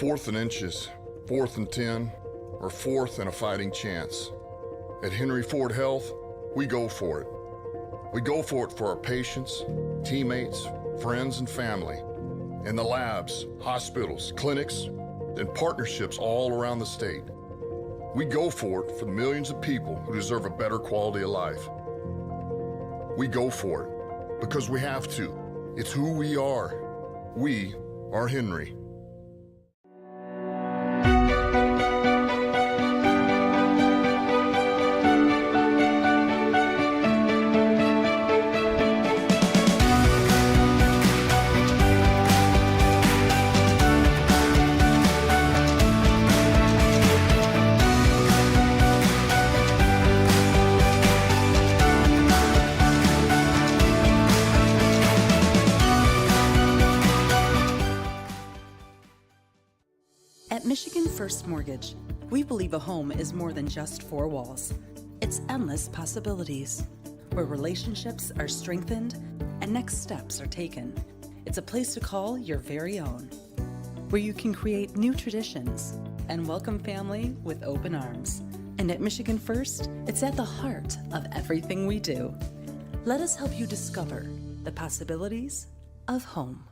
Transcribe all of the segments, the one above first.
4th and inches, 4th and 10, or 4th and a fighting chance. At Henry Ford Health, we go for it. We go for it for our patients, teammates, friends, and family, in the labs, hospitals, clinics, and partnerships all around the state. We go for it for the millions of people who deserve a better quality of life. We go for it because we have to. It's who we are. We are Henry. At Michigan First Mortgage, we believe a home is more than just 4 walls. It's endless possibilities, where relationships are strengthened and next steps are taken. It's a place to call your very own, where you can create new traditions and welcome family with open arms. And at Michigan First, it's at the heart of everything we do. Let us help you discover the possibilities of home.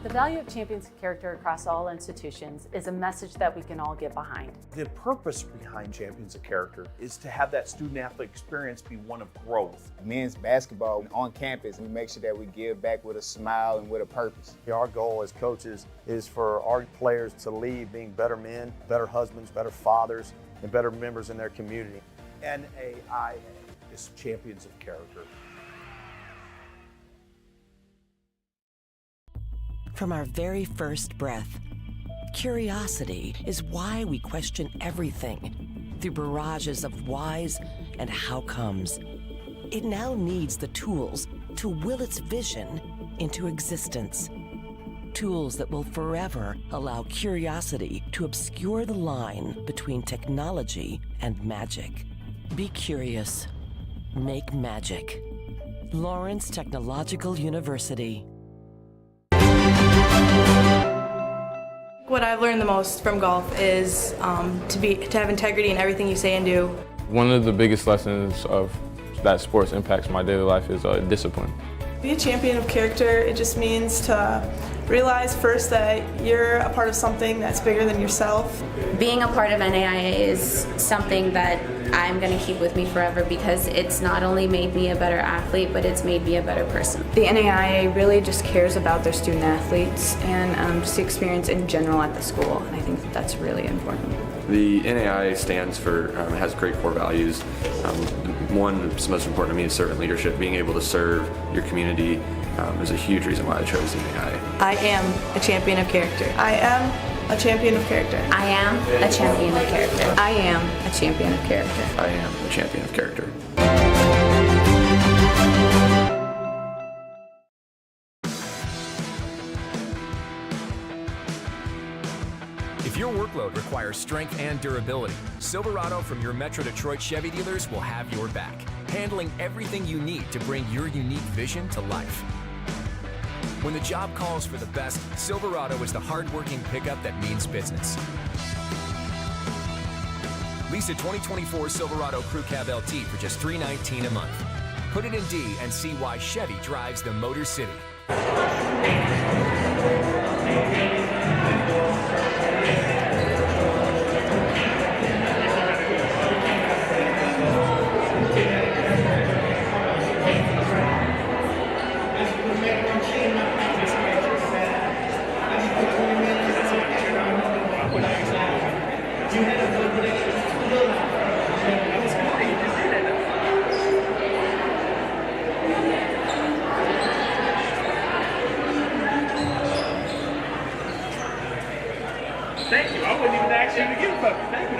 The value of champions of character across all institutions is a message that we can all get behind. The purpose behind Champions of Character is to have that student-athlete experience be one of growth. Men's basketball on campus, we make sure that we give back with a smile and with a purpose. Our goal as coaches is for our players to leave being better men, better husbands, better fathers, and better members in their community. NAIA is Champions of Character. From our very first breath, curiosity is why we question everything through barrages of whys and how comes. It now needs the tools to will its vision into existence. Tools that will forever allow curiosity to obscure the line between technology and magic. Be curious. Make magic. Lawrence Technological University. What I've learned the most from golf is to have integrity in everything you say and do. One of the biggest lessons of that sports impacts my daily life is discipline. Be a champion of character, it just means to realize first that you're a part of something that's bigger than yourself. Being a part of NAIA is something that I'm going to keep with me forever because it's not only made me a better athlete, but it's made me a better person. The NAIA really just cares about their student athletes and just the experience in general at the school, and I think that that's really important. The NAIA stands for, has great core values. One that's most important to me is servant leadership. Being able to serve your community is a huge reason why I chose the NAIA. I am a champion of character. I am a champion of character. I am a champion of character. I am a champion of character. I am a champion of character. If your workload requires strength and durability, Silverado from your Metro Detroit Chevy dealers will have your back, handling everything you need to bring your unique vision to life. When the job calls for the best, Silverado is the hard-working pickup that means business. Lease a 2024 Silverado Crew Cab LT for just $319 a month. Put it in D and see why Chevy drives the Motor City. Thank you. I wouldn't even ask you to give a puppy. Thank you.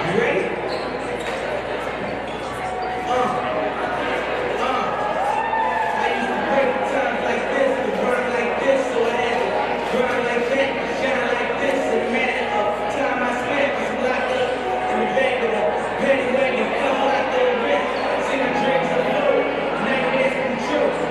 You ready? I used to break times like this, to burn like this, so I had to grind like that, shine like this, and man, time I spent was locked up in the back of the penny wagon, come out there, see the drinks of the road, nightmares come true.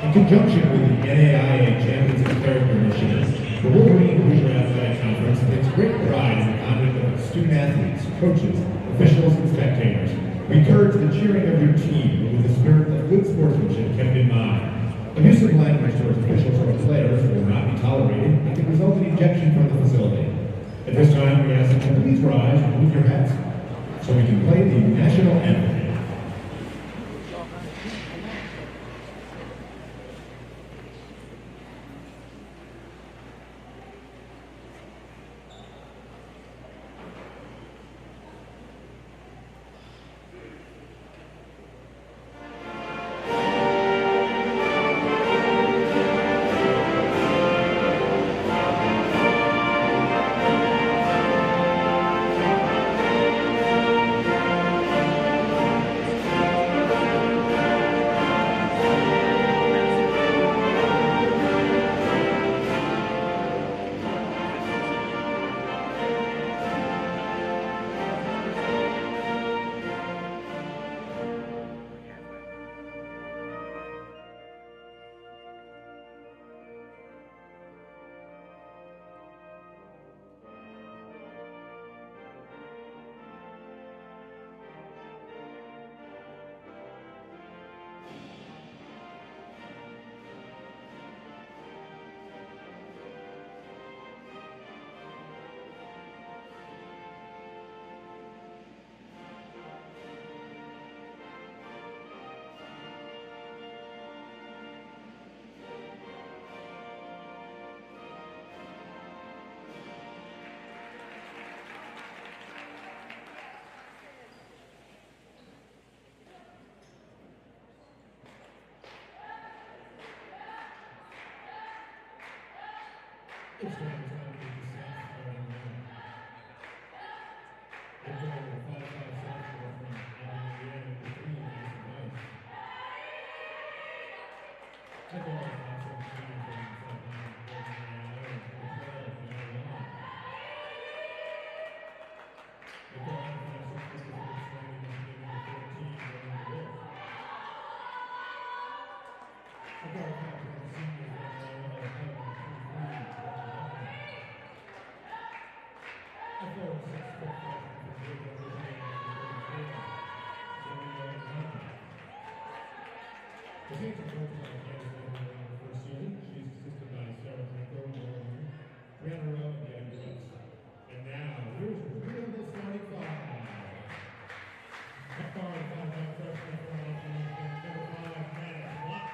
In conjunction with the NAIA Champions of Character Initiative, the Wolverine Hoosier Athletic Conference takes great pride in the conduct of its student athletes, coaches, officials, and spectators. We encourage the cheering of your team with the spirit of good sportsmanship kept in mind. Abusive language towards officials or players will not be tolerated and can result in ejection from the facility. At this time, we ask that you please rise and move your hats so we can play the national anthem. And now, here's your three-level starting five. At guard, 5'9" freshman from number 5, Maddox Watt.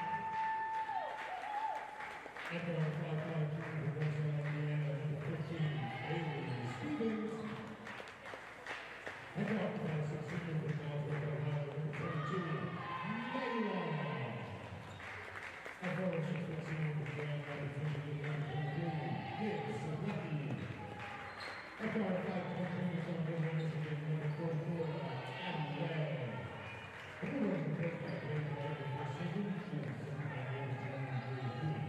At guard, 5'5" junior from Western Indiana, number 15, Bailey Stevens. At guard, 5'6" senior from Northwest Ohio, number 22, Maggie Long. At guard, 6'6" senior from Grand Rapids, Michigan, number 23, Gibbs Lucky. At guard, 5'10" junior from Grand Rapids, Michigan, number 44, Adam Ray. And the running back by Grand Rapids this season, she is assisted by number 23.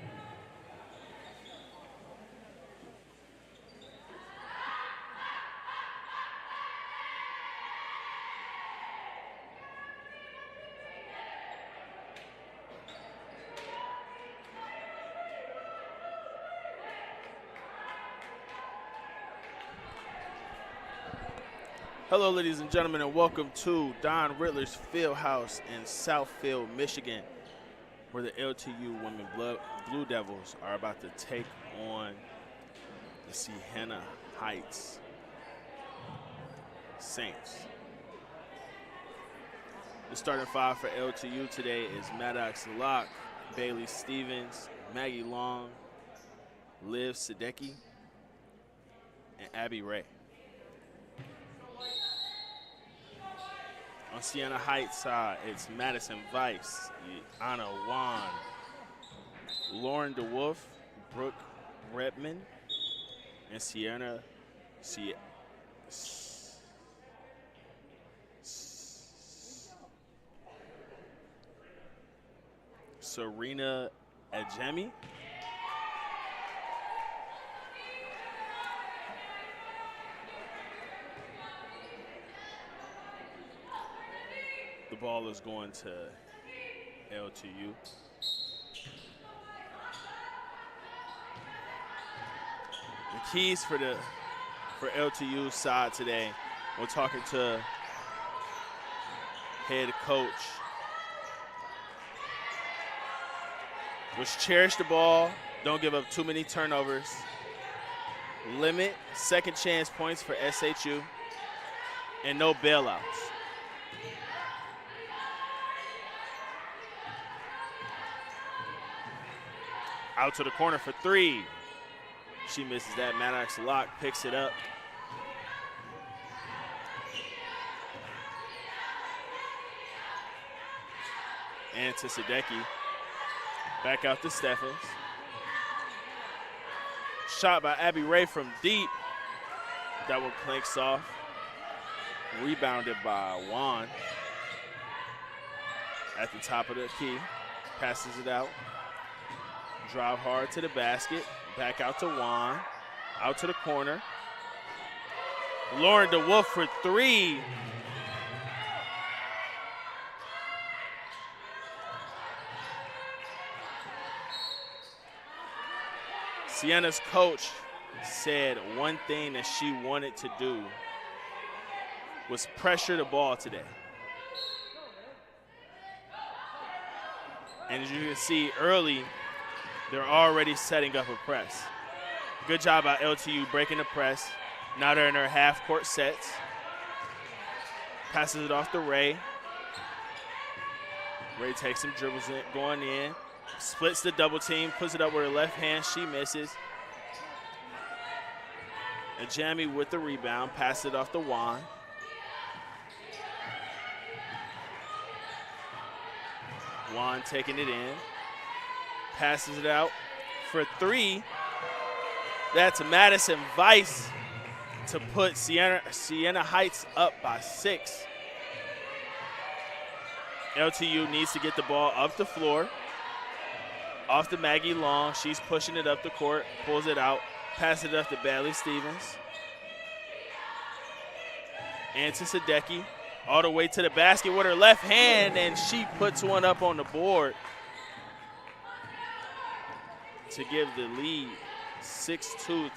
Hello, ladies and gentlemen, and welcome to Don Rittler's Fieldhouse in Southfield, Michigan, where the LTU Women Blue Devils are about to take on the Sienna Heights Saints. The starting five for LTU today is Maddox Locke, Bailey Stevens, Maggie Long, Liv Sadecki, and Abby Ray. On Sienna Heights side, it's Madison Weiss, Anna Wan, Lauren DeWolf, Brooke Redman, and Serena Ajemi. The ball is going to LTU. keys for LTU side today. We're talking to head coach. Was cherish the ball, don't give up too many turnovers, limit second chance points for SHU, and no bailouts. Out to the corner for three. She misses that. Maddox Locke picks it up. And to Sadecki. Back out to Steffens. Shot by Abby Ray from deep. That one clanks off. Rebounded by Juan. At the top of the key. Passes it out. Drive hard to the basket. Back out to Juan. Out to the corner. Lauren DeWolf for three. Sienna's coach said one thing that she wanted to do was pressure the ball today. And as you can see early, they're already setting up a press. Good job by LTU breaking the press. Now they're in their half-court sets. Passes it off to Ray. Ray takes some dribbles in, going in. Splits the double team, puts it up with her left hand. She misses. And Jamie with the rebound. Passes it off to Juan. Juan taking it in. Passes it out for three. That's Madison Weiss to put Sienna Heights up by 6. LTU needs to get the ball up the floor. Off to Maggie Long. She's pushing it up the court. Pulls it out. Passes it up to Bailey Stevens. And to Sadecki. All the way to the basket with her left hand, and she puts one up on the board to give the lead 6-2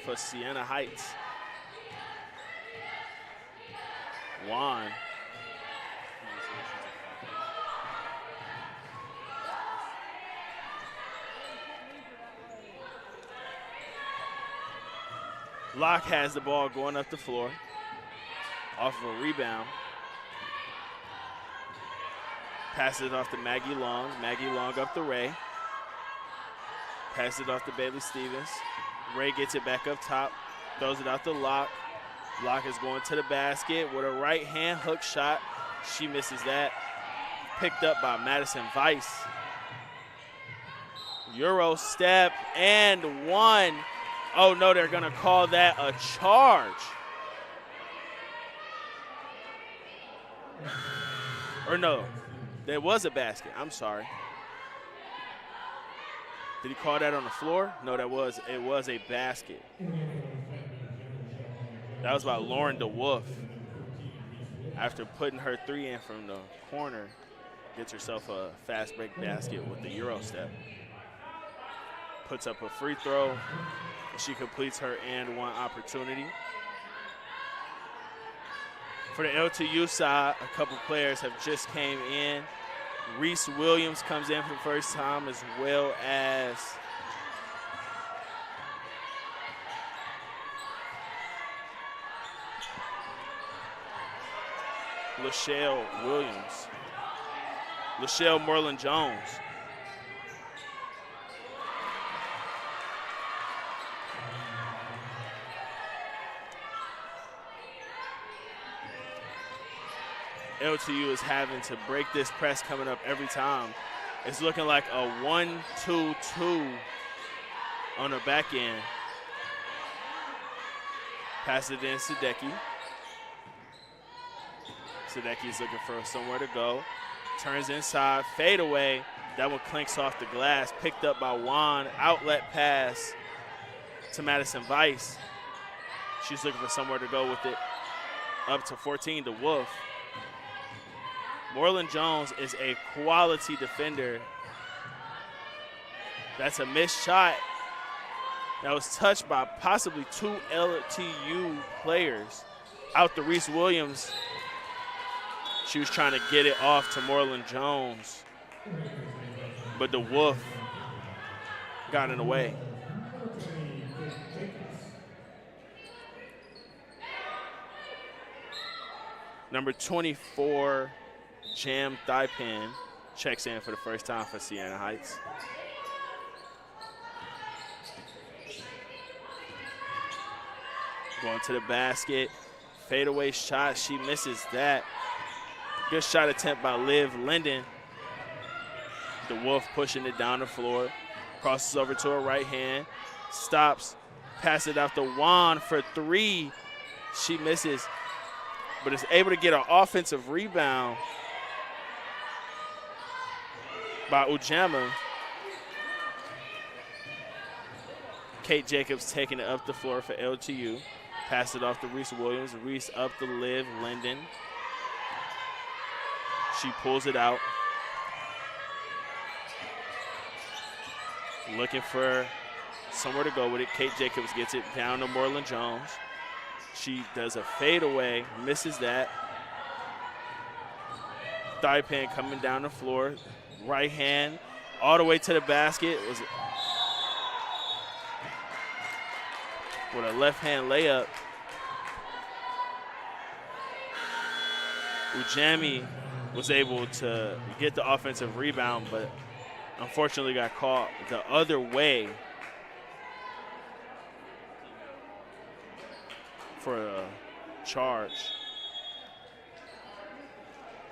for Sienna Heights. Juan. Locke has the ball going up the floor off of a rebound. Passes it off to Maggie Long. Maggie Long up to Ray. Passes it off to Bailey Stevens. Ray gets it back up top. Throws it out to Locke. Locke is going to the basket with a right hand hook shot. She misses that. Picked up by Madison Weiss. Euro step and one. Oh no, they're gonna call that a charge. Or no, there was a basket. I'm sorry. Did he call that on the floor? No, it was a basket. That was by Lauren DeWolf. After putting her three in from the corner, gets herself a fast break basket with the Euro step. Puts up a free throw. She completes her and one opportunity. For the LTU side, a couple players have just came in. Reese Williams comes in for the first time, as well as Lachelle Williams. Lachelle Moreland-Jones. LTU is having to break this press coming up every time. It's looking like a 1-2-2 on the back end. Pass it in Sadecki. Sadecki's looking for somewhere to go. Turns inside, fade away. That one clinks off the glass. Picked up by Juan. Outlet pass to Madison Weiss. She's looking for somewhere to go with it. Up to 14 to Wolf. Moreland-Jones is a quality defender. That's a missed shot. That was touched by possibly 2 LTU players. Out to Reese Williams. She was trying to get it off to Moreland Jones, but the Wolf got in the way. Number 24, Jam Thaipan, checks in for the first time for Sienna Heights. Going to the basket, fadeaway shot, she misses that. Good shot attempt by Liv Linden. The Wolf pushing it down the floor, crosses over to her right hand, stops, passes it out to Juan for 3. She misses, but is able to get an offensive rebound by Ujama. Kate Jacobs taking it up the floor for LTU. Pass it off to Reese Williams. Reese up to Liv Linden. She pulls it out. Looking for somewhere to go with it. Kate Jacobs gets it down to Moreland Jones. She does a fadeaway, misses that. Thaipan coming down the floor. Right hand all the way to the basket. Was with a left hand layup. Ujami was able to get the offensive rebound, but unfortunately got caught the other way for a charge.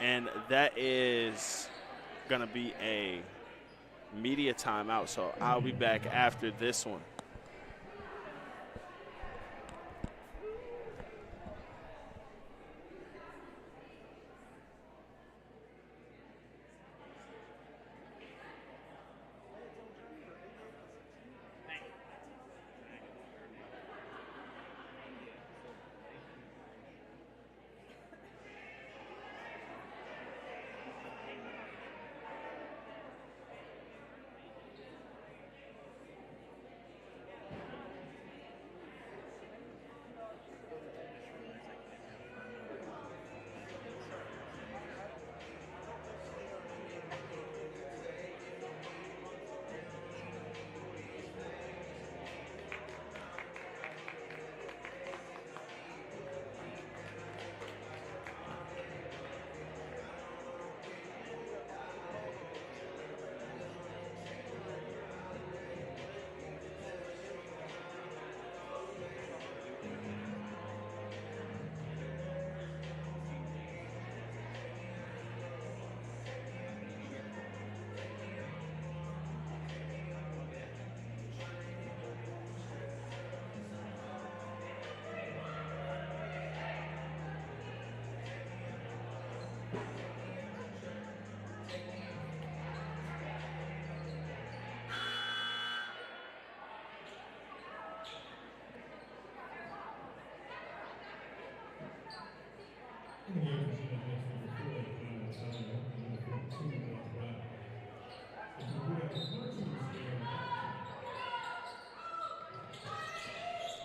And that is gonna be a media timeout, so I'll be back after this one.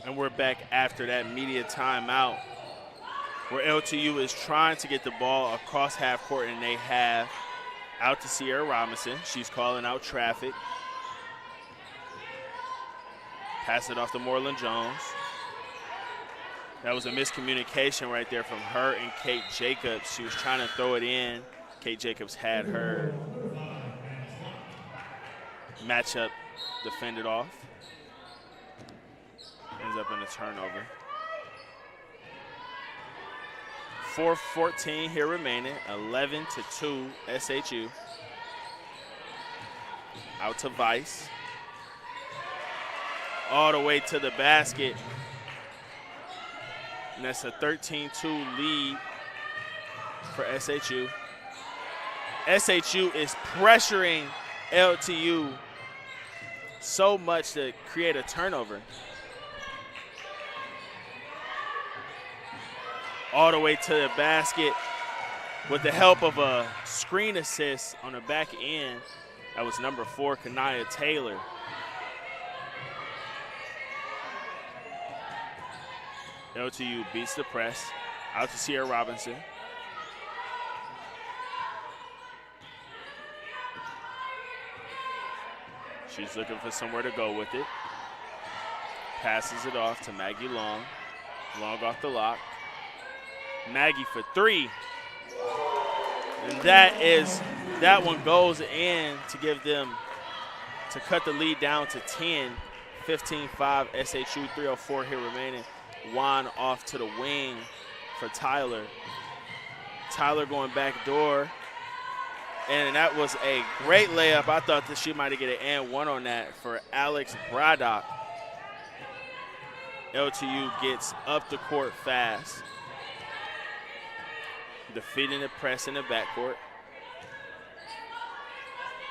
And we're back after that media timeout where LTU is trying to get the ball across half court, and they have out to Sierra Robinson. She's calling out traffic. Pass it off to Moreland Jones. That was a miscommunication right there from her and Kate Jacobs. She was trying to throw it in. Kate Jacobs had her matchup defended off. Ends up in a turnover. 4:14 here remaining. 11-2 SHU. Out to Vice. All the way to the basket. And that's a 13-2 lead for SHU. SHU is pressuring LTU so much to create a turnover. All the way to the basket with the help of a screen assist on the back end. That was number 4, Kanaya Taylor. LTU beats the press. Out to Sierra Robinson. She's looking for somewhere to go with it. Passes it off to Maggie Long. Long off the lock. Maggie for three. And that one goes in to give them, to cut the lead down to 10. 15-5 SHU, 3:04 here remaining. Juan off to the wing for Tyler. Tyler going back door. And that was a great layup. I thought that she might have get an and one on that for Alex Braddock. LTU gets up the court fast. Defeating the press in the backcourt.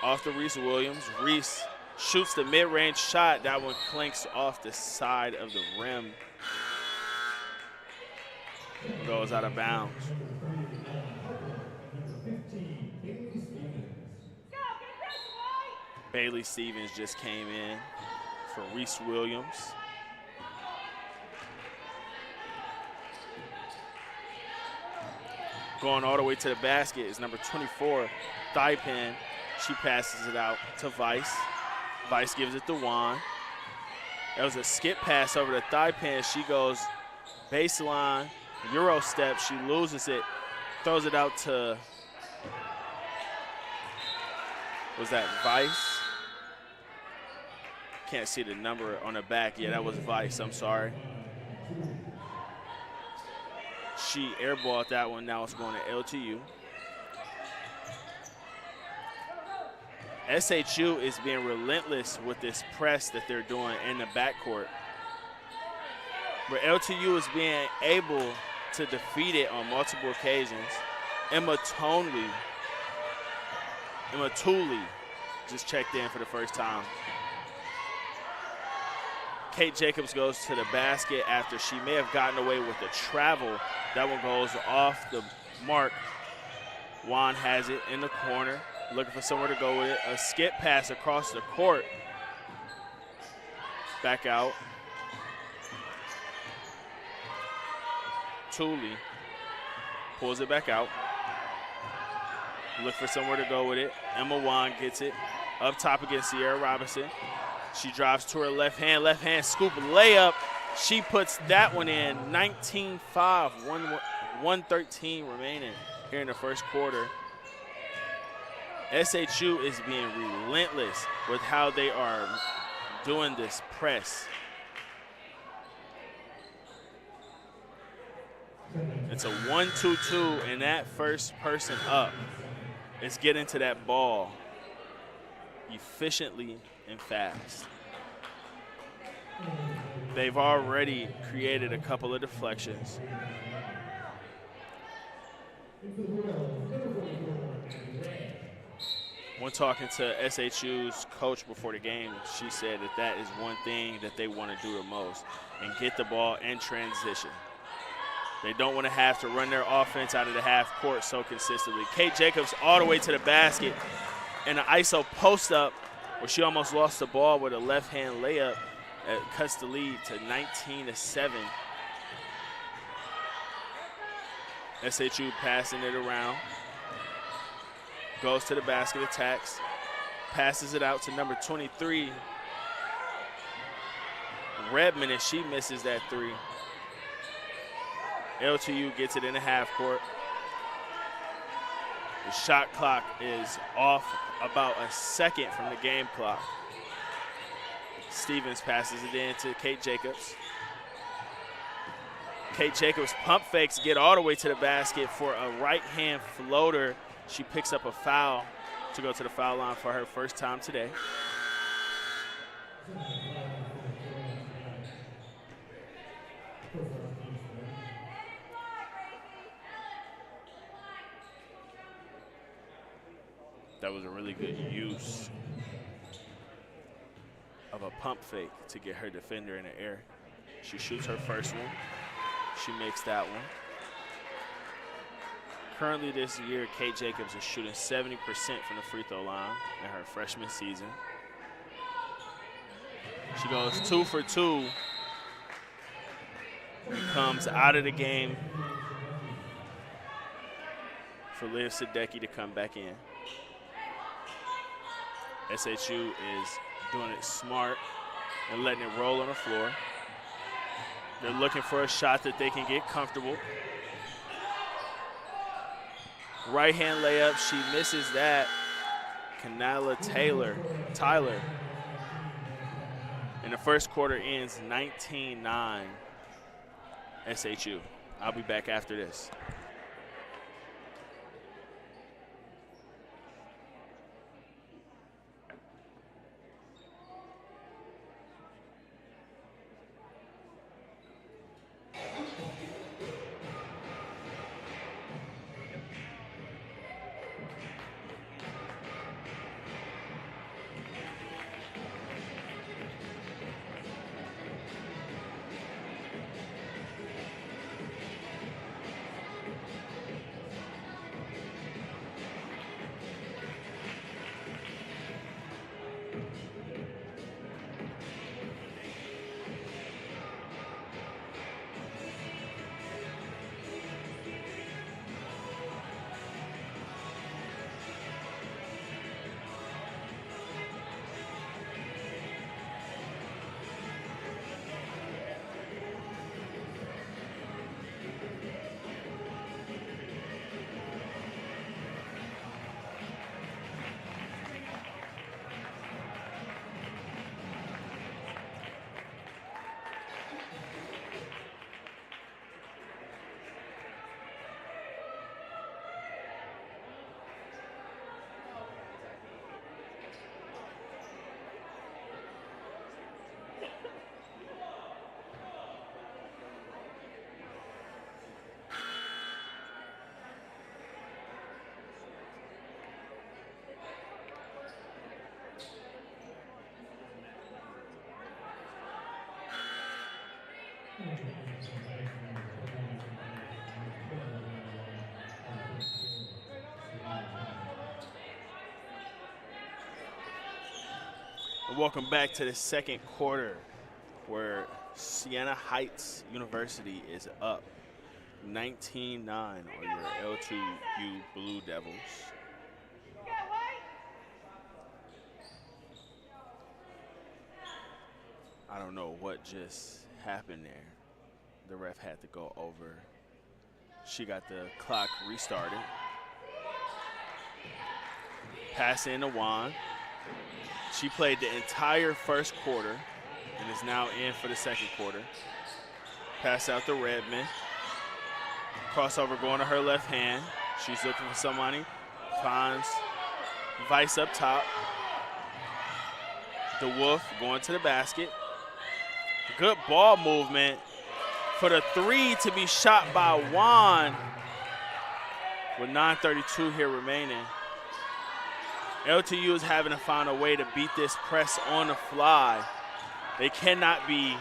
Off to Reese Williams. Reese shoots the mid-range shot. That one clinks off the side of the rim. Goes out of bounds. Bailey Stevens just came in for Reese Williams. Going all the way to the basket is number 24, Thigpen. She passes it out to Vice. Vice gives it to Juan. That was a skip pass over to Thigpen. She goes baseline, Euro step. She loses it, throws it out to, was that Vice? Can't see the number on the back. Yeah, that was Vice, I'm sorry. She airballed that one. Now it's going to LTU. SHU is being relentless with this press that they're doing in the backcourt. But LTU is being able to defeat it on multiple occasions. Emma Tooley just checked in for the first time. Kate Jacobs goes to the basket after she may have gotten away with the travel. That one goes off the mark. Juan has it in the corner, looking for somewhere to go with it. A skip pass across the court. Back out. Tooley pulls it back out. Look for somewhere to go with it. Emma Juan gets it up top against Sierra Robinson. She drives to her left hand scoop layup. She puts that one in. 19-5, 1:13 remaining here in the first quarter. SHU is being relentless with how they are doing this press. It's a 1-2-2, and that first person up is getting to that ball efficiently and fast. They've already created a couple of deflections. When talking to SHU's coach before the game, she said that is one thing that they want to do the most, and get the ball in transition. They don't want to have to run their offense out of the half court so consistently. Kate Jacobs all the way to the basket, and an ISO post up where she almost lost the ball with a left-hand layup. It cuts the lead to 19-7. SHU passing it around. Goes to the basket, attacks. Passes it out to number 23, Redmond, and she misses that three. LTU gets it in the half court. The shot clock is off about a second from the game clock. Stevens passes it in to Kate Jacobs. Kate Jacobs pump fakes, get all the way to the basket for a right-hand floater. She picks up a foul to go to the foul line for her first time today. That was a really good use of a pump fake to get her defender in the air. She shoots her first one. She makes that one. Currently this year, Kate Jacobs is shooting 70% from the free throw line in her freshman season. She goes 2 for 2. comes out of the game for Liv Sadecki to come back in. SHU is doing it smart and letting it roll on the floor. They're looking for a shot that they can get comfortable. Right hand layup, she misses that. Kanala Tyler. And the first quarter ends 19-9 SHU. I'll be back after this. Welcome back to the second quarter, where Sienna Heights University is up 19-9 on your LTU Blue Devils. I don't know what just happened there. The ref had to go over. She got the clock restarted. Pass in to Juan. She played the entire first quarter and is now in for the second quarter. Pass out to Redmond. Crossover going to her left hand. She's looking for somebody. Finds Vice up top. DeWolf going to the basket. Good ball movement for the three to be shot by Juan with 9:32 here remaining. LTU is having to find a way to beat this press on the fly. They cannot be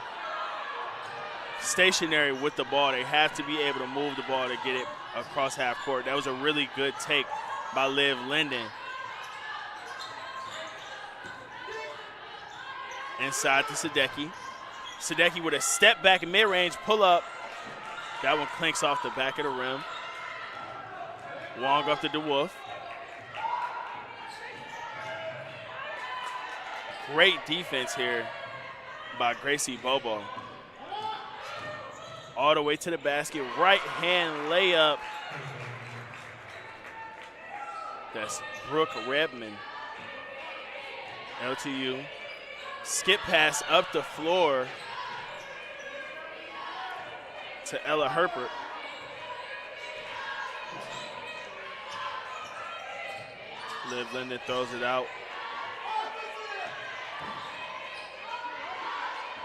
stationary with the ball. They have to be able to move the ball to get it across half court. That was a really good take by Liv Linden. Inside to Sadecki. Sadecki with a step back and mid-range pull up. That one clinks off the back of the rim. Wong up to DeWolf. Great defense here by Gracie Bobo. All the way to the basket, right hand layup. That's Brooke Redmond. LTU. Skip pass up the floor to Ella Herpert. Liv Linden throws it out.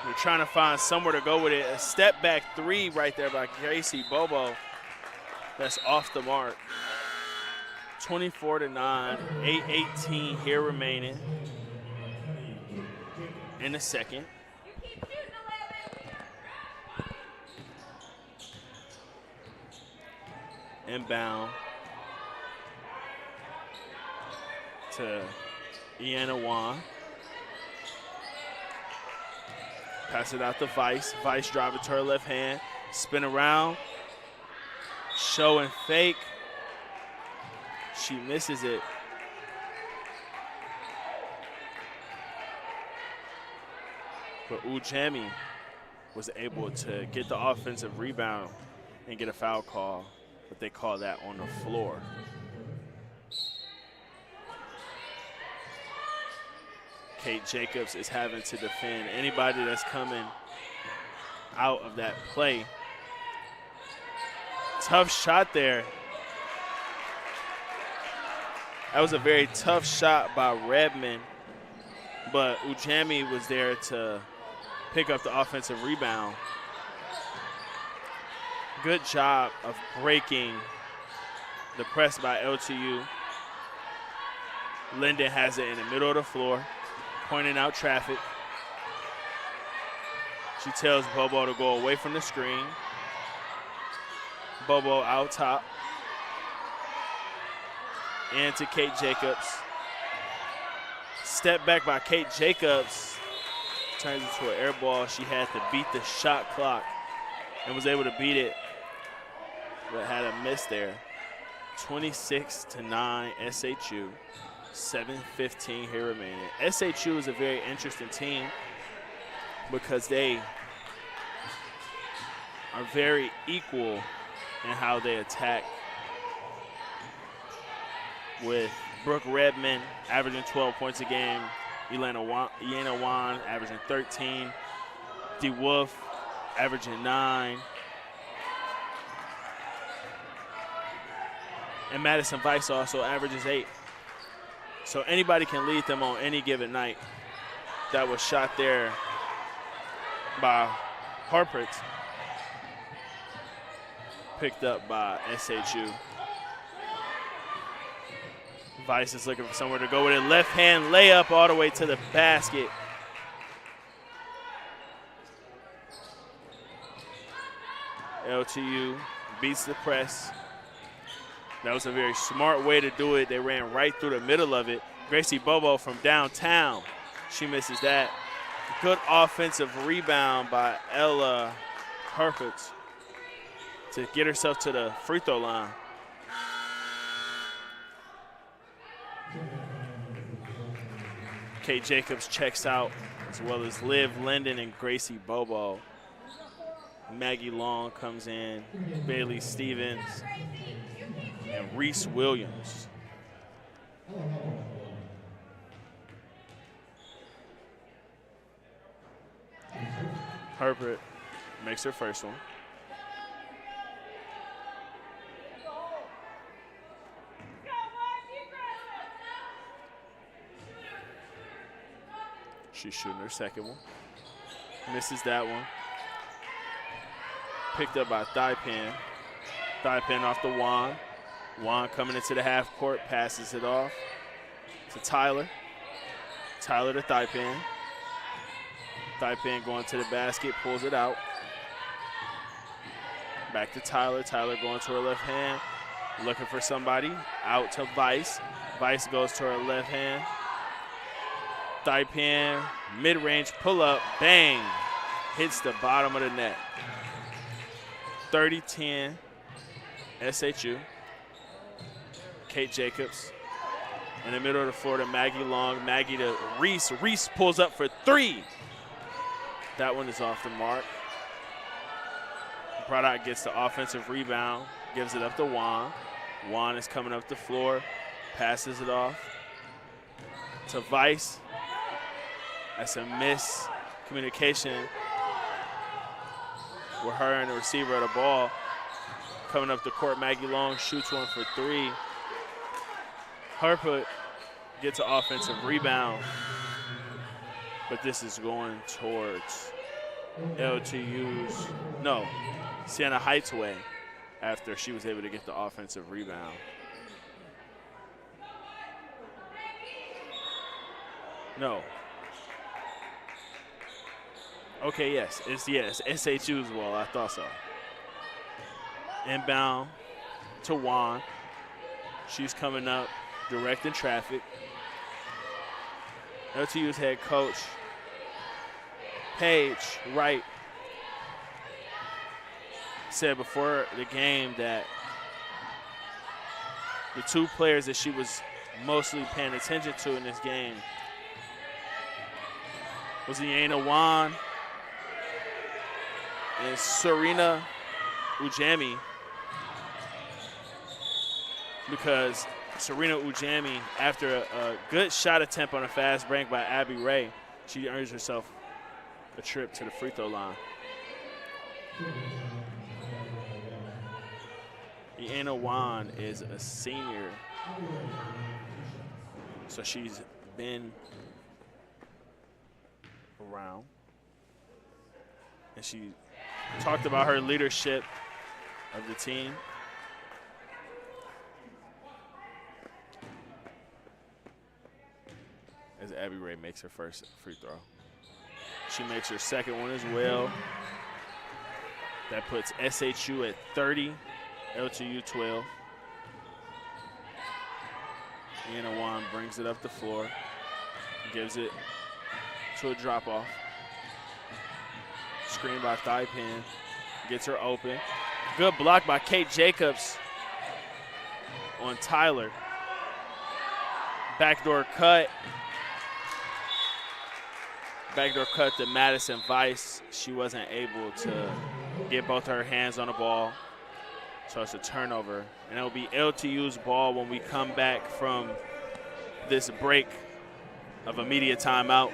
We're trying to find somewhere to go with it. A step back three right there by Gracie Bobo. That's off the mark. 24-9, 8:18 here remaining in the second. Inbound to Iana Wan. Pass it out to Vice. Vice driving to her left hand. Spin around. Show and fake. She misses it. But Ujemi was able to get the offensive rebound and get a foul call, but they call that on the floor. Kate Jacobs is having to defend anybody that's coming out of that play. Tough shot there. That was a very tough shot by Redmond, but Ujemi was there to pick up the offensive rebound. Good job of breaking the press by LTU. Linden has it in the middle of the floor, pointing out traffic. She tells Bobo to go away from the screen. Bobo out top. And to Kate Jacobs. Step back by Kate Jacobs. Turns into an air ball. She had to beat the shot clock and was able to beat it, but had a miss there. 26-9 SHU. 7:15 here remaining. SHU is a very interesting team because they are very equal in how they attack, with Brooke Redmond averaging 12 points a game, Iena Wan averaging 13, DeWolf averaging 9, and Madison Weiss also averages 8. So anybody can lead them on any given night. That was shot there by Harpert, picked up by SHU. Weiss is looking for somewhere to go with it. Left hand layup all the way to the basket. LTU beats the press. That was a very smart way to do it. They ran right through the middle of it. Gracie Bobo from downtown. She misses that. Good offensive rebound by Ella Harpert to get herself to the free throw line. Kate Jacobs checks out, as well as Liv Linden and Gracie Bobo. Maggie Long comes in, Bailey Stevens, and Reese Williams. Herbert makes her first one. She's shooting her second one. Misses that one. Picked up by Thaipan. Thaipan off the Juan. Juan coming into the half court, passes it off to Tyler. Tyler to Thaipan. Thaipan going to the basket, pulls it out. Back to Tyler. Tyler going to her left hand, looking for somebody. Out to Weiss. Weiss goes to her left hand. Thaipan, mid-range pull-up, bang, hits the bottom of the net. 30-10, SHU. Kate Jacobs in the middle of the floor to Maggie Long. Maggie to Reese. Reese pulls up for 3. That one is off the mark. Braddock gets the offensive rebound, gives it up to Juan. Juan is coming up the floor, passes it off to Weiss. That's a miscommunication with her and the receiver of the ball. Coming up the court, Maggie Long shoots one for 3. Harput gets an offensive rebound, but this is going towards LTU's, no, Sienna Heights way after she was able to get the offensive rebound. No. Okay, yes, it's SHU's ball. I thought so. Inbound to Juan. She's coming up, directing traffic. LTU's head coach, Paige Wright, said before the game that the two players that she was mostly paying attention to in this game was Sienna Wan and Serena Ujami, because Serena Ujami, after a good shot attempt on a fast break by Abby Ray, she earns herself a trip to the free throw line. Sienna Wan is a senior, so she's been around, and she talked about her leadership of the team. As Abby Ray makes her first free throw. She makes her second one as well. That puts SHU at 30, LTU 12. Sienna Wan brings it up the floor, gives it to a drop-off. Screen by Thigh Pin, gets her open. Good block by Kate Jacobs on Tyler. Backdoor cut. Backdoor cut to Madison Weiss. She wasn't able to get both her hands on the ball. So it's a turnover. And it'll be LTU's ball when we come back from this break of a media timeout.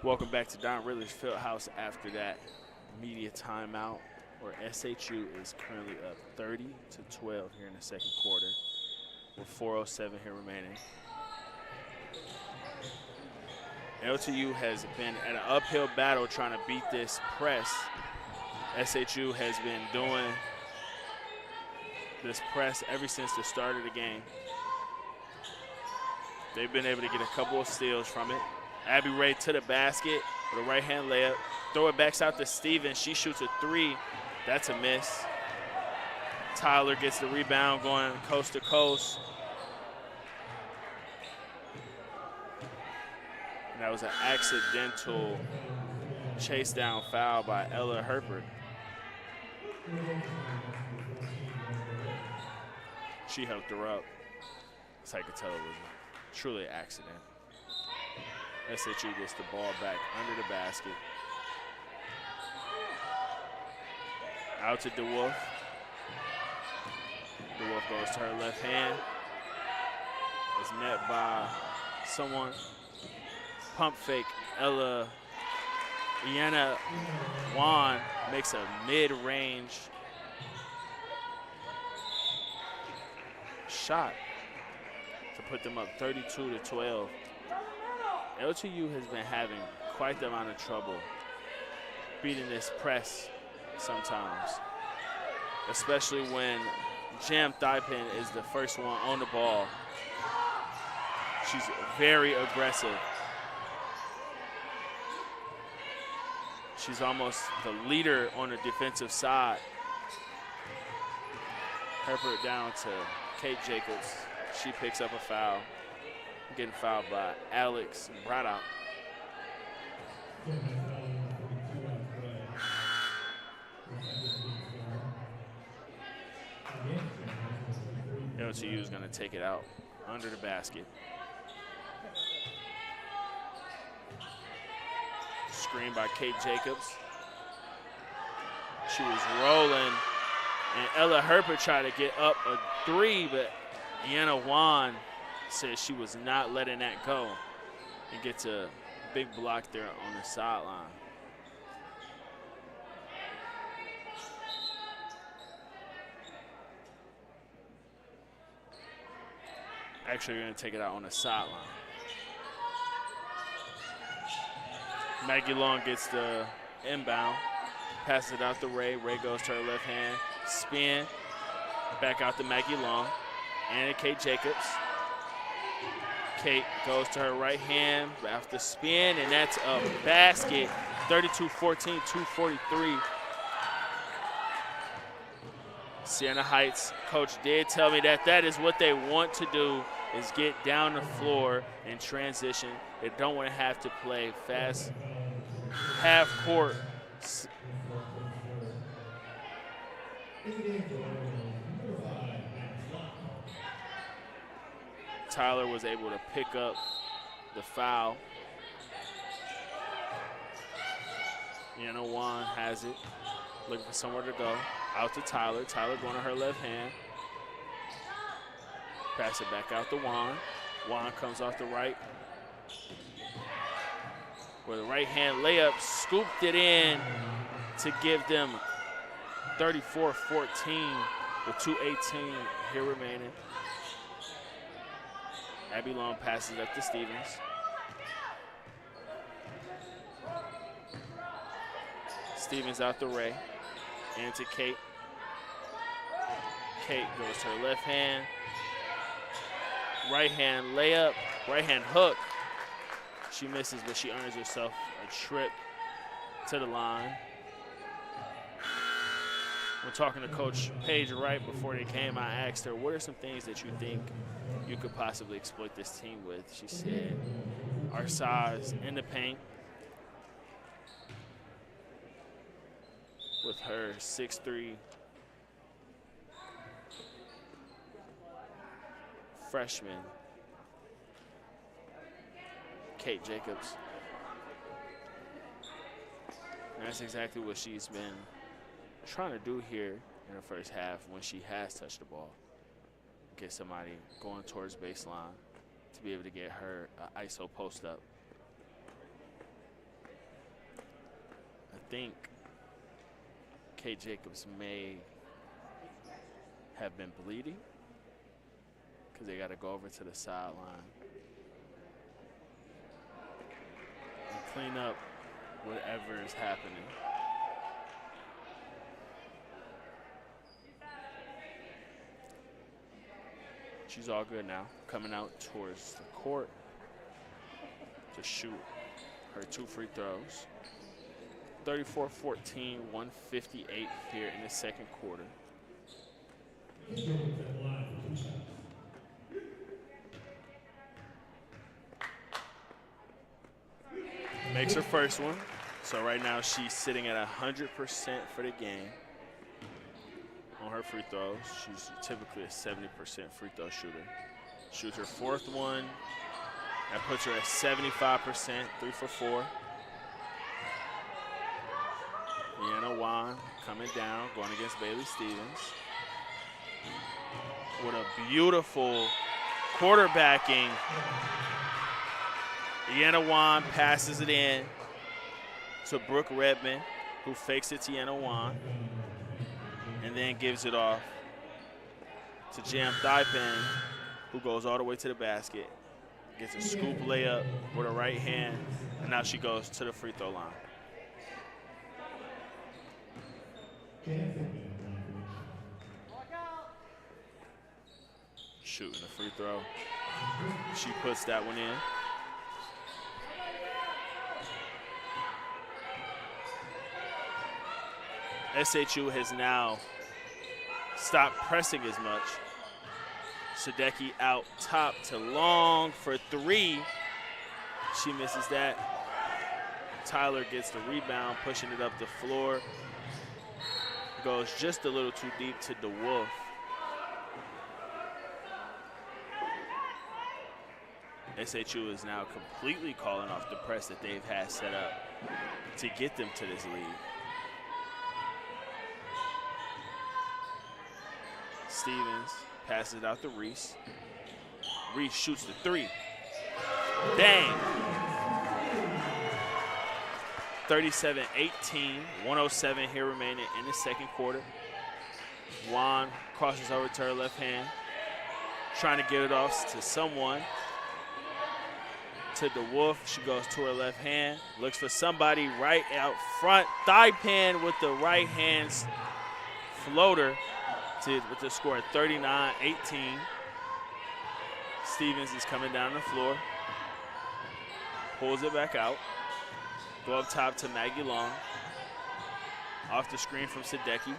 Welcome back to Don Ridley's Fieldhouse after that media timeout, where SHU is currently up 30-12 here in the second quarter, with 4:07 here remaining. LTU has been at an uphill battle trying to beat this press. SHU has been doing this press ever since the start of the game. They've been able to get a couple of steals from it. Abby Ray to the basket with a right-hand layup. Throw it back out to Stevens. She shoots a three. That's a miss. Tyler gets the rebound going coast to coast. And that was an accidental chase down foul by Ella Herpert. She helped her up. So I could tell it was truly an accident. SHU gets the ball back under the basket. Out to DeWolf. DeWolf goes to her left hand. Is met by someone. Pump fake. Sienna Wan makes a mid-range shot to put them up 32-12. LTU has been having quite the amount of trouble beating this press sometimes, especially when Jam Thigpen is the first one on the ball. She's very aggressive. She's almost the leader on the defensive side. Herpert down to Kate Jacobs. She picks up a foul. Getting fouled by Alex Braddock. LTU is going to take it out under the basket. Screen by Kate Jacobs. She was rolling, and Ella Herper tried to get up a 3, but Deanna Wan said she was not letting that go and gets a big block there on the sideline. Actually, you're going to take it out on the sideline. Maggie Long gets the inbound, passes it out to Ray. Ray goes to her left hand, spin, back out to Maggie Long, and to Kate Jacobs. Kate goes to her right hand after spin, and that's a basket. 32-14, 2:43. Sienna Heights coach did tell me that that is what they want to do, is get down the floor and transition. They don't want to have to play fast half court. Tyler was able to pick up the foul. Deanna Wan has it, looking for somewhere to go. Out to Tyler. Tyler going to her left hand. Pass it back out to Wan. Wan comes off the right. With a right hand layup, scooped it in to give them 34-14 with 2:18 here remaining. Abby Long passes up to Stevens. Stevens out to Ray. And to Kate. Kate goes to her left hand. Right hand layup, right hand hook. She misses, but she earns herself a trip to the line. When talking to Coach Paige right before they came, I asked her, what are some things that you think you could possibly exploit this team with? She said, our size in the paint. With her 6'3" freshman, Kate Jacobs. And that's exactly what she's been trying to do here in the first half when she has touched the ball. Get somebody going towards baseline to be able to get her ISO post up. I think Kate Jacobs may have been bleeding because they got to go over to the sideline and clean up whatever is happening. She's all good now, coming out towards the court to shoot her 2 free throws. 34-14, 1:58 here in the second quarter. Makes her first one. So right now she's sitting at 100% for the game on her free throws. She's typically a 70% free throw shooter. Shoots her 4th one. That puts her at 75%, 3 for 4. Deanna Wan coming down, going against Bailey Stevens. With a beautiful quarterbacking. Deanna Wan passes it in to Brooke Redmond, who fakes it to Deanna Wan, and then gives it off to Jam Thaipen, who goes all the way to the basket, gets a scoop layup with her right hand, and now she goes to the free throw line. Shooting the free throw. She puts that one in. SHU has now stopped pressing as much. Sadecki out top to Long for 3. She misses that. Tyler gets the rebound, pushing it up the floor. Goes just a little too deep to DeWolf. SHU is now completely calling off the press that they've had set up to get them to this lead. Stevens passes it out to Reese. Reese shoots the three. Dang. 37-18, 107 here remaining in the second quarter. Juan crosses over to her left hand, trying to get it off to someone. To DeWolf, she goes to her left hand, looks for somebody right out front. Thigh pan with the right hand floater with the score at 39-18. Stevens is coming down the floor, pulls it back out. Go up top to Maggie Long. Off the screen from Sadecki.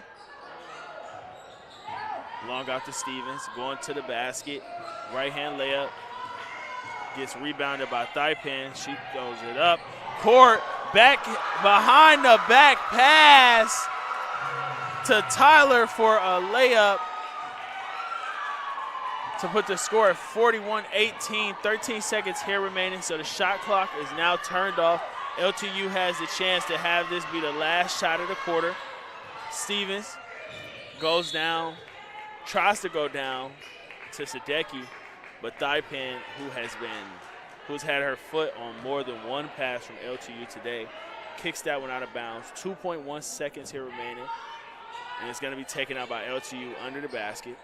Long out to Stevens, going to the basket. Right hand layup. Gets rebounded by Thaipan. She goes it up. Court back behind the back pass to Tyler for a layup to put the score at 41-18. 13 seconds here remaining, so the shot clock is now turned off. LTU has the chance to have this be the last shot of the quarter. Stevens goes tries to go down to Sadecki, but Thaipan, who's had her foot on more than one pass from LTU today, kicks that one out of bounds. 2.1 seconds here remaining, and it's going to be taken out by LTU under the basket.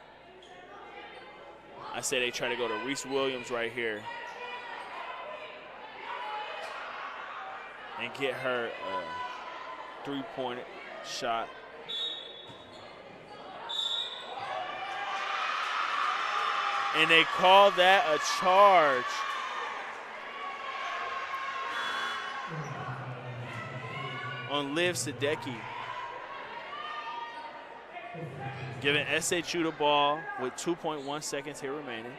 I say they try to go to Reese Williams right here and get her a three-point shot. And they call that a charge. On Liv Sadecki. Giving SHU the ball with 2.1 seconds here remaining.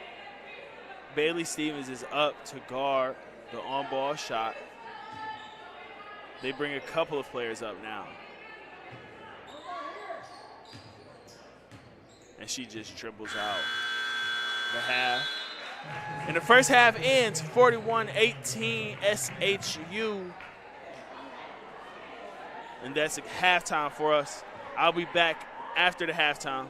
Bailey Stevens is up to guard the on-ball shot. They bring a couple of players up now. And she just dribbles out the half. And the first half ends 41-18 SHU. And that's a halftime for us. I'll be back after the halftime.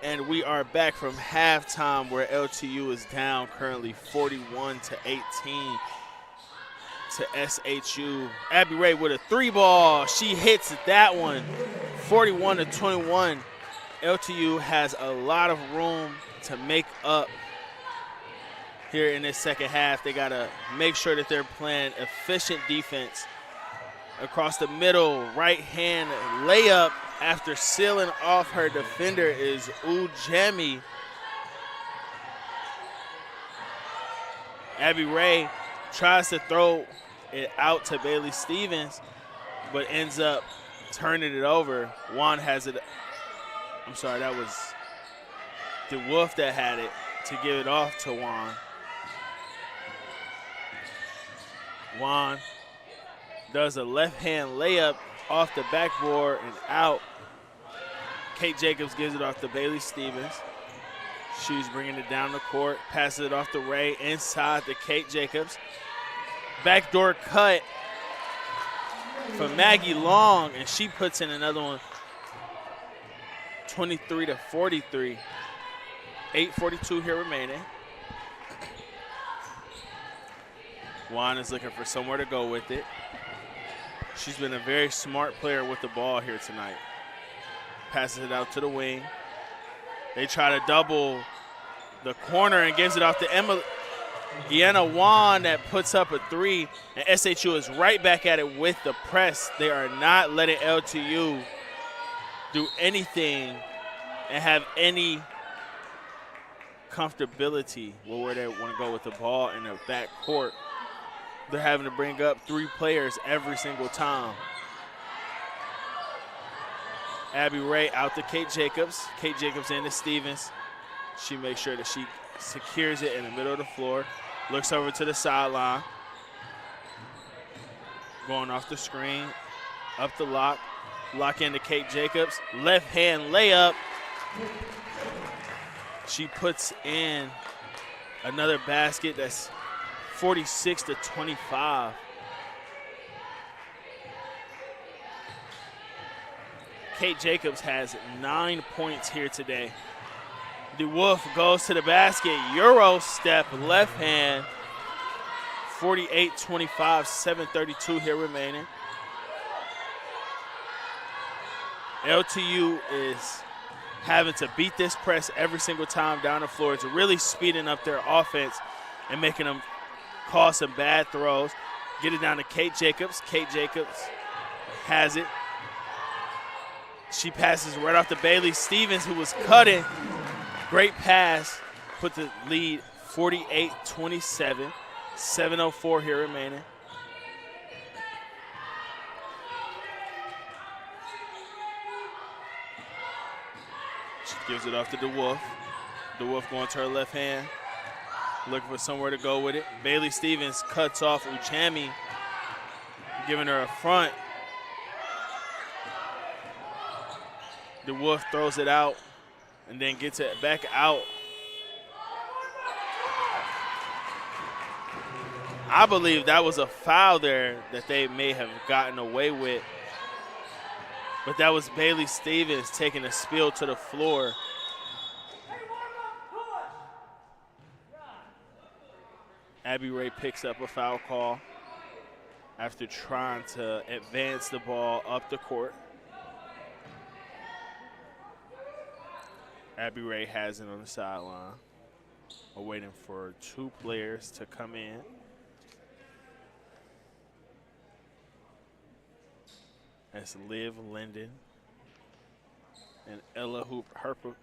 And we are back from halftime where LTU is down currently 41-18 to SHU. Abby Ray with a 3-ball. She hits that one, 41-21. LTU has a lot of room to make up here in this second half. They got to make sure that they're playing efficient defense. Across the middle, right hand layup after sealing off her defender is Ujemi. Abby Ray tries to throw it out to Bailey Stevens, but ends up turning it over. Juan has it. I'm sorry, that was the Wolf that had it to give it off to Juan. Juan does a left-hand layup off the backboard and out. Kate Jacobs gives it off to Bailey Stevens. She's bringing it down the court, passes it off to Ray inside to Kate Jacobs. Backdoor cut from Maggie Long, and she puts in another one. 23-43. 8:42 here remaining. Juan is looking for somewhere to go with it. She's been a very smart player with the ball here tonight. Passes it out to the wing. They try to double the corner and gives it off to Sienna Juan that puts up a 3. And SHU is right back at it with the press. They are not letting LTU do anything and have any comfortability where they want to go with the ball in the back court. They're having to bring up 3 players every single time. Abby Ray out to Kate Jacobs. Kate Jacobs into Stevens. She makes sure that she secures it in the middle of the floor. Looks over to the sideline. Going off the screen. Up the lock. Lock into Kate Jacobs. Left hand layup. She puts in another basket that's 46-25. Kate Jacobs has 9 points here today. DeWolf goes to the basket. Euro step, left hand. 48-25, 7:32 here remaining. LTU is having to beat this press every single time down the floor. It's really speeding up their offense and making them cause some bad throws. Get it down to Kate Jacobs. Kate Jacobs has it. She passes right off to Bailey Stevens, who was cutting. Great pass. Put the lead 48-27. 7:04 here remaining. She gives it off to DeWolf. DeWolf going to her left hand. Looking for somewhere to go with it. Bailey Stevens cuts off Uchami, giving her a front. DeWolf throws it out and then gets it back out. I believe that was a foul there that they may have gotten away with. But that was Bailey Stevens taking a spill to the floor. Abby Ray picks up a foul call after trying to advance the ball up the court. Abby Ray has it on the sideline, waiting for 2 players to come in. That's Liv Linden and Ella Herper.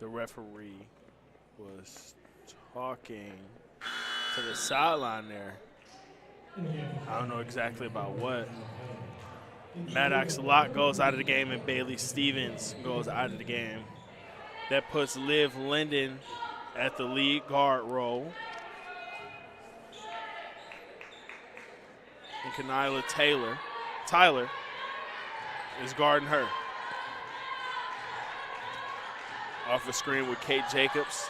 The referee was talking to the sideline there. I don't know exactly about what. Maddox Locke goes out of the game and Bailey Stevens goes out of the game. That puts Liv Linden at the lead guard role. And Kenila Tyler is guarding her. Off the screen with Kate Jacobs.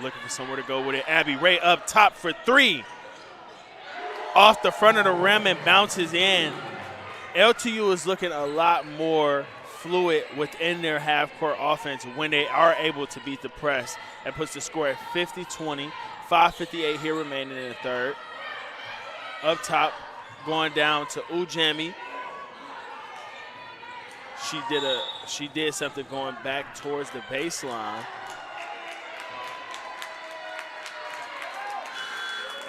Looking for somewhere to go with it. Abby Ray up top for 3. Off the front of the rim and bounces in. LTU is looking a lot more fluid within their half-court offense when they are able to beat the press. That puts the score at 50-20, 5:58 here remaining in the third. Up top, going down to Ujemi. She did something going back towards the baseline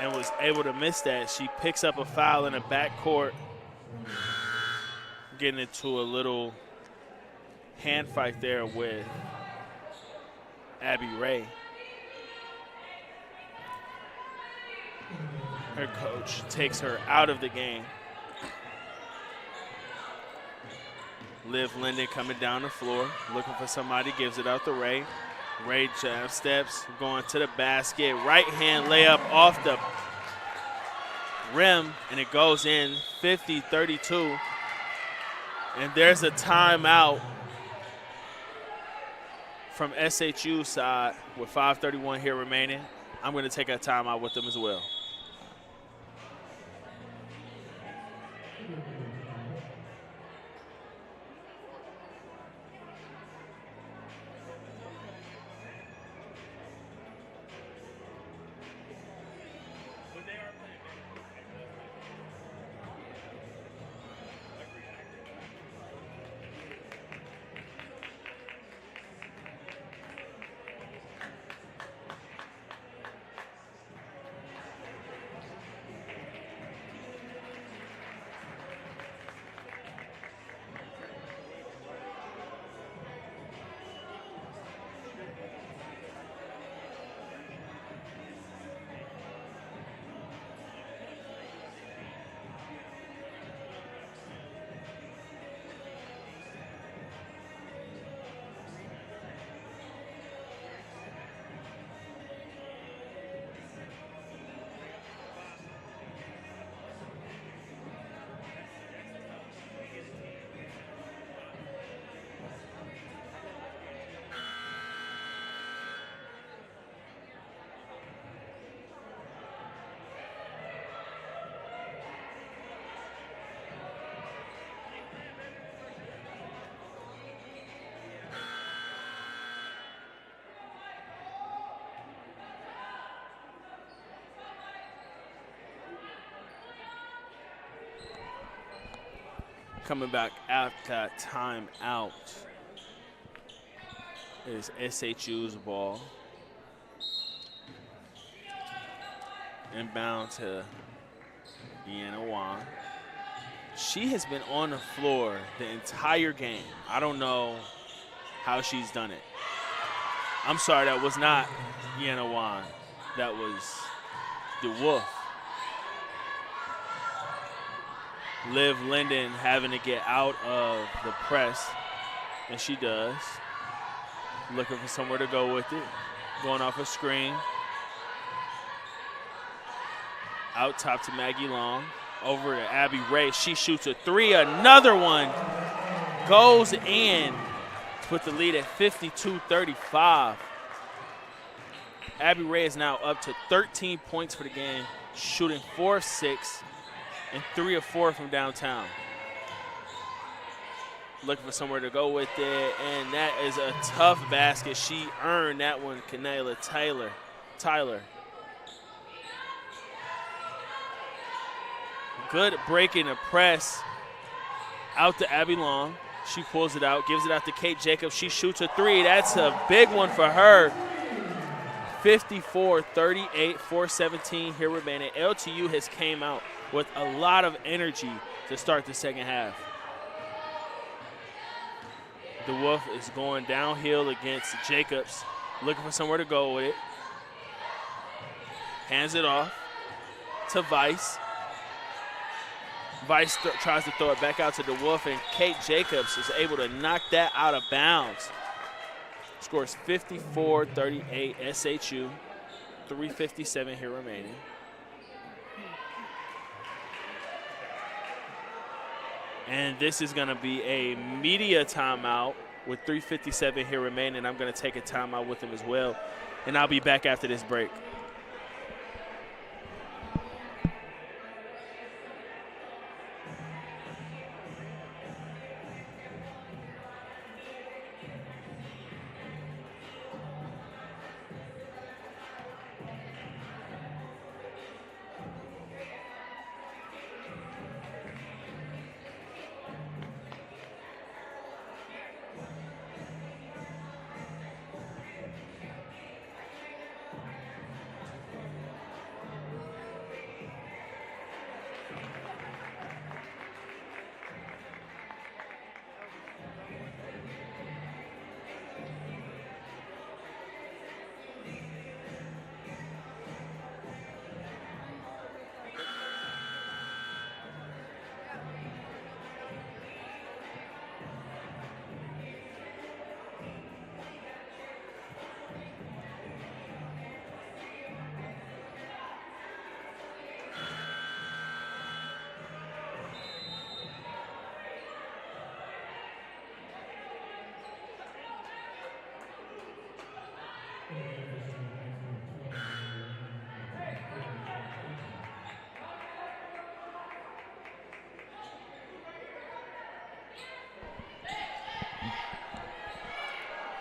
and was able to miss that. She picks up a foul in the backcourt, getting into a little hand fight there with Abby Ray. Her coach takes her out of the game. Liv Linden coming down the floor, looking for somebody, gives it out to Ray. Ray jab steps, going to the basket. Right hand layup off the rim, and it goes in 50-32. And there's a timeout from SHU side with 5:31 here remaining. I'm going to take a timeout with them as well. Coming back after that timeout is SHU's ball. Inbound to Deanna Wan. She has been on the floor the entire game. I don't know how she's done it. I'm sorry, that was not Deanna Wan. That was DeWolf. Liv Linden having to get out of the press, and she does. Looking for somewhere to go with it. Going off a screen. Out top to Maggie Long. Over to Abby Ray. She shoots a three. Another one goes in to put the lead at 52-35. Abby Ray is now up to 13 points for the game, shooting 4 of 6. And 3 of 4 from downtown. Looking for somewhere to go with it, and that is a tough basket. She earned that one, Kanayla Tyler. Good break in the press. Out to Abby Long. She pulls it out, gives it out to Kate Jacobs. She shoots a three. That's a big one for her. 54-38, 4:17 here remaining. LTU has came out with a lot of energy to start the second half. DeWolf is going downhill against Jacobs, looking for somewhere to go with it. Hands it off to Vice. Vice tries to throw it back out to DeWolf, and Kate Jacobs is able to knock that out of bounds. Scores 54-38 SHU, 3:57 here remaining. And this is going to be a media timeout with 3:57 here remaining. I'm going to take a timeout with them as well. And I'll be back after this break.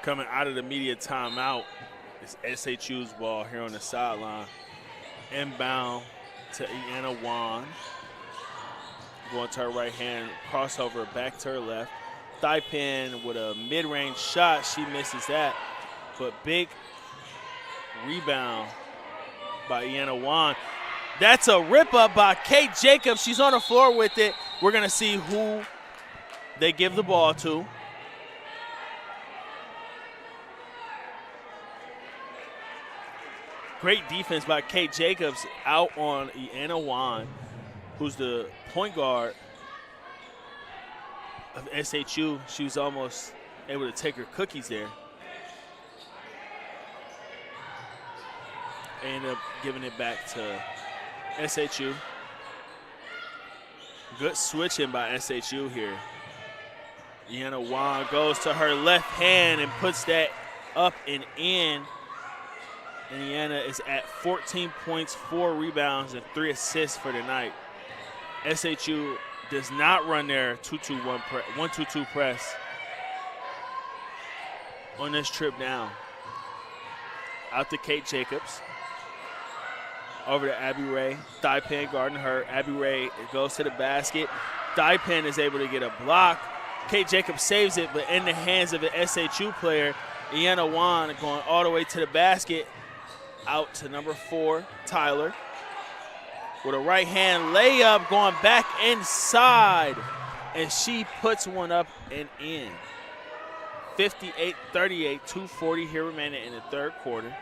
Coming out of the media timeout, it's SHU's ball here on the sideline. Inbound to Iana Wan. Going to her right hand, crossover back to her left. Thigh pin with a mid-range shot. She misses that. But big rebound by Iana Wan. That's a rip-up by Kate Jacobs. She's on the floor with it. We're going to see who they give the ball to. Great defense by Kate Jacobs out on Iana Wan, who's the point guard of SHU. She was almost able to take her cookies there. They ended up giving it back to SHU. Good switching by SHU here. Iana Wan goes to her left hand and puts that up and in. And Iana is at 14 points, 4 rebounds, and 3 assists for the night. SHU does not run their 1-2-2 press on this trip down. Out to Kate Jacobs. Over to Abby Ray. Thigh pin guarding her. Abby Ray goes to the basket. Thigh pin is able to get a block. Kate Jacobs saves it, but in the hands of an SHU player. Iana Wan going all the way to the basket. Out to number 4, Tyler. With a right hand layup going back inside. And she puts one up and in. 58-38, 2:40 here remaining in the third quarter.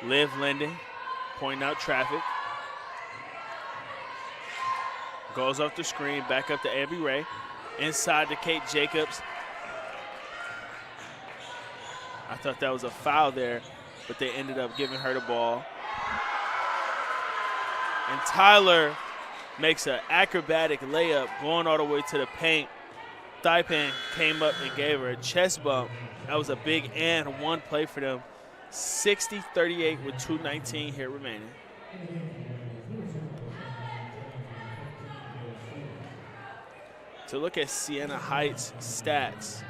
Liv Linden pointing out traffic. Goes off the screen, back up to Abby Ray. Inside to Kate Jacobs. I thought that was a foul there, but they ended up giving her the ball. And Tyler makes an acrobatic layup going all the way to the paint. Thigh pin came up and gave her a chest bump. That was a big and one play for them. 60-38 with 2:19 here remaining. To look at Sienna Heights' stats,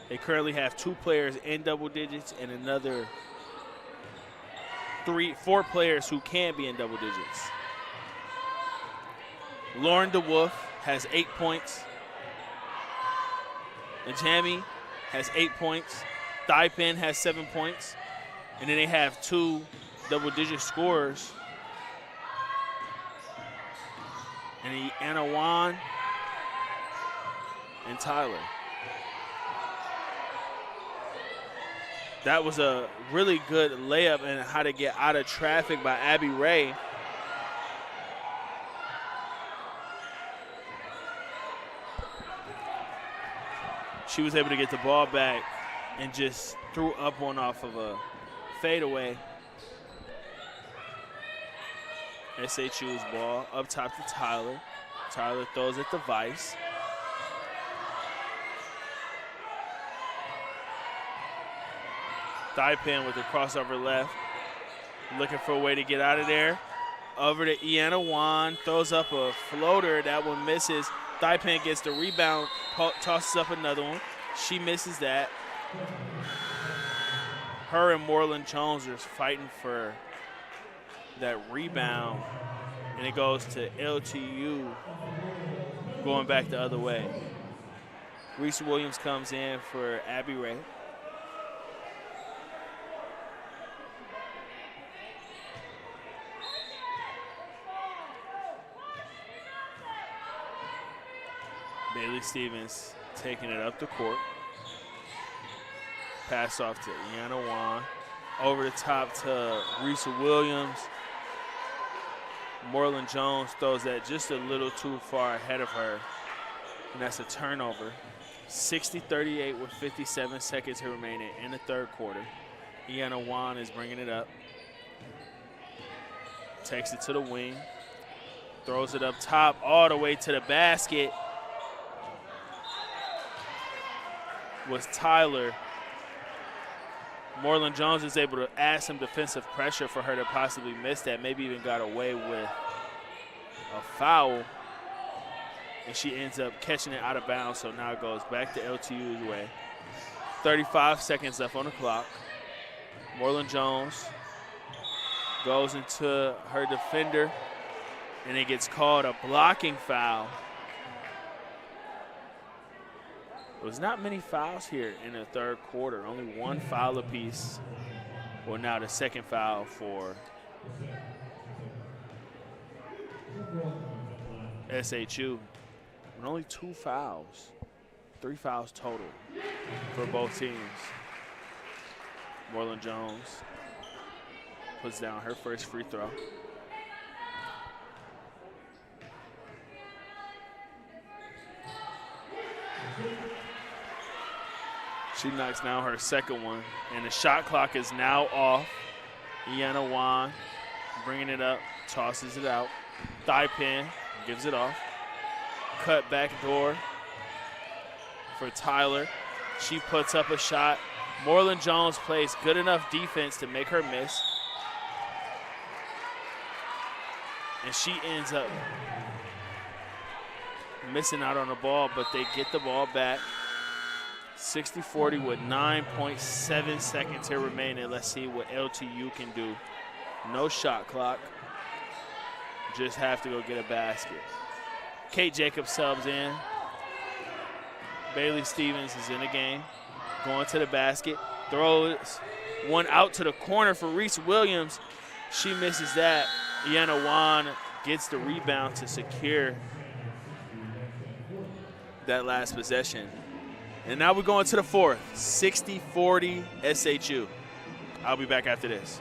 they currently have 2 players in double digits and another 4 players who can be in double digits. Lauren DeWolf has 8 points. Najami has 8 points. Thigh pin has 7 points. And then they have 2 double-digit scorers. And Iana Wan and Tyler. That was a really good layup and how to get out of traffic by Abby Ray. She was able to get the ball back and just threw up one off of a fadeaway. SHU's ball up top to Tyler. Tyler throws it to Vice. Thigh pin with the crossover left. Looking for a way to get out of there. Over to Iana Wan. Throws up a floater. That one misses. Thigh pin gets the rebound. Tosses up another one. She misses that. Her and Moreland Jones are fighting for that rebound. And it goes to LTU going back the other way. Reese Williams comes in for Abby Ray. Bailey Stevens taking it up the court. Pass off to Iana Wan. Over the top to Reese Williams. Moreland Jones throws that just a little too far ahead of her. And that's a turnover. 60-38 with 57 seconds remaining in the third quarter. Iana Wan is bringing it up. Takes it to the wing. Throws it up top all the way to the basket. Was Tyler. Moreland Jones is able to add some defensive pressure for her to possibly miss that. Maybe even got away with a foul. and she ends up catching it out of bounds, so now it goes back to LTU's way. 35 seconds left on the clock. Moreland Jones goes into her defender, and it gets called a blocking foul. There was not many fouls here in the third quarter, only one foul apiece. Well, now the second foul for SHU. And only 2 fouls, 3 fouls total for both teams. Moreland Jones puts down her first free throw. She knocks down her second one, and the shot clock is now off. Iana Wan bringing it up, tosses it out. Thigh pin, gives it off. Cut back door for Tyler. She puts up a shot. Moreland Jones plays good enough defense to make her miss. And she ends up missing out on the ball, but they get the ball back. 60-40 with 9.7 seconds here remaining. Let's see what LTU can do. No shot clock. Just have to go get a basket. Kate Jacobs subs in. Bailey Stevens is in the game. Going to the basket. Throws one out to the corner for Reese Williams. She misses that. Iana Wan gets the rebound to secure that last possession. And now we're going to the fourth. 60-40 SHU. I'll be back after this.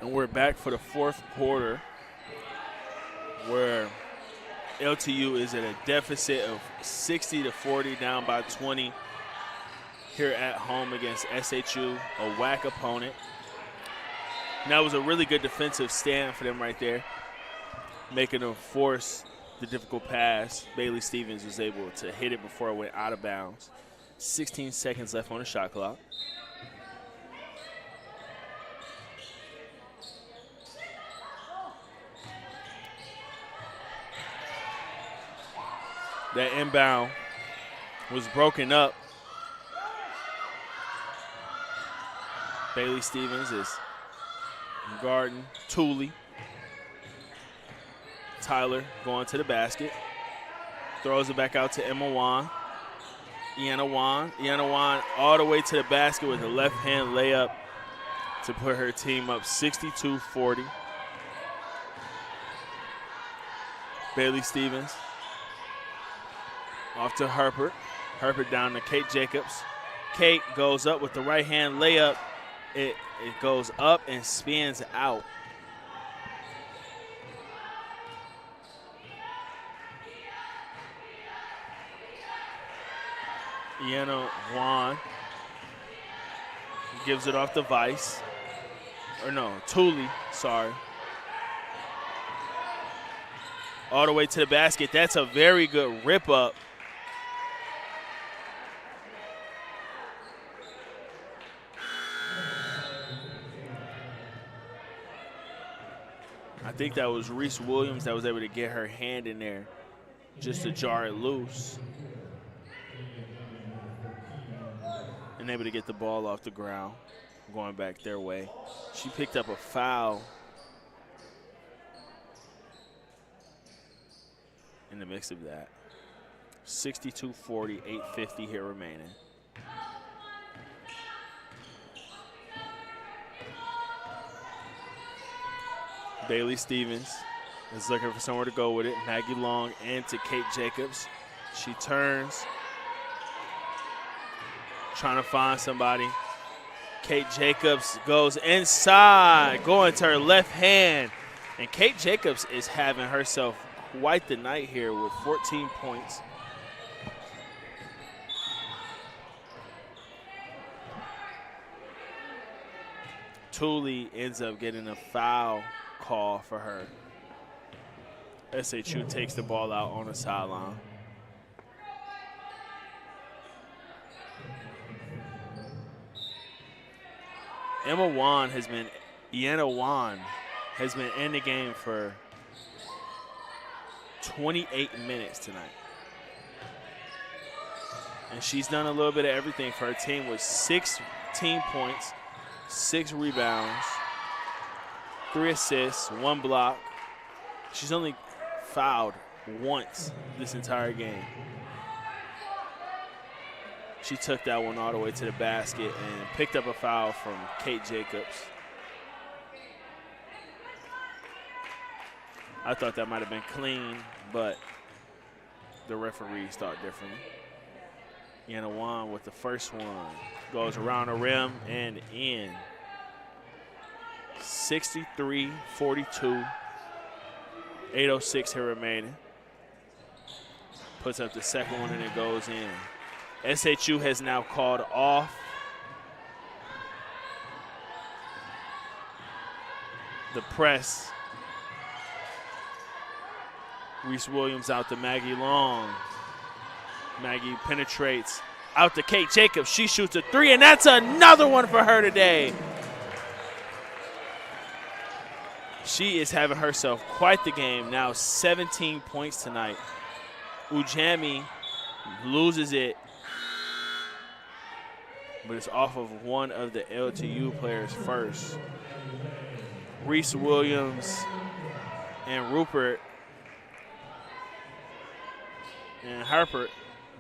And we're back for the fourth quarter, where LTU is at a deficit of 60-40, down by 20 here at home against SHU, a WAC opponent. And that was a really good defensive stand for them right there, making them force the difficult pass. Bailey Stevens was able to hit it before it went out of bounds. 16 seconds left on the shot clock. That inbound was broken up. Bailey Stevens is guarding Tooley. Tyler going to the basket. Throws it back out to Emma Wan. Iana Wan all the way to the basket with a left-hand layup to put her team up 62-40. Bailey Stevens off to Herpert. Herpert down to Kate Jacobs. Kate goes up with the right-hand layup. It goes up and spins out. Iana Wan gives it off to Vice. Or no, Tooley, sorry. All the way to the basket. That's a very good rip up. I think that was Reese Williams that was able to get her hand in there just to jar it loose. And able to get the ball off the ground, going back their way. She picked up a foul in the mix of that. 62-40, 8:50 here remaining. Bailey Stevens is looking for somewhere to go with it. Maggie Long and to Kate Jacobs. She turns, trying to find somebody. Kate Jacobs goes inside, going to her left hand. And Kate Jacobs is having herself quite the night here with 14 points. Tooley ends up getting a foul call for her. SHU takes the ball out on the sideline. Iana Wan has been in the game for 28 minutes tonight. And she's done a little bit of everything for her team with 16 points, 6 rebounds, 3 assists, 1 block. She's only fouled once this entire game. She took that one all the way to the basket and picked up a foul from Kate Jacobs. I thought that might have been clean, but the referees thought differently. Iana Wan with the first one. Goes around the rim and in. 63-42. 8:06 here remaining. Puts up the second one and it goes in. SHU has now called off the press. Reese Williams out to Maggie Long. Maggie penetrates out to Kate Jacobs. She shoots a 3, and that's another one for her today. She is having herself quite the game. Now 17 points tonight. Ujami loses it, but it's off of one of the LTU players first. Reese Williams and Rupert and Harper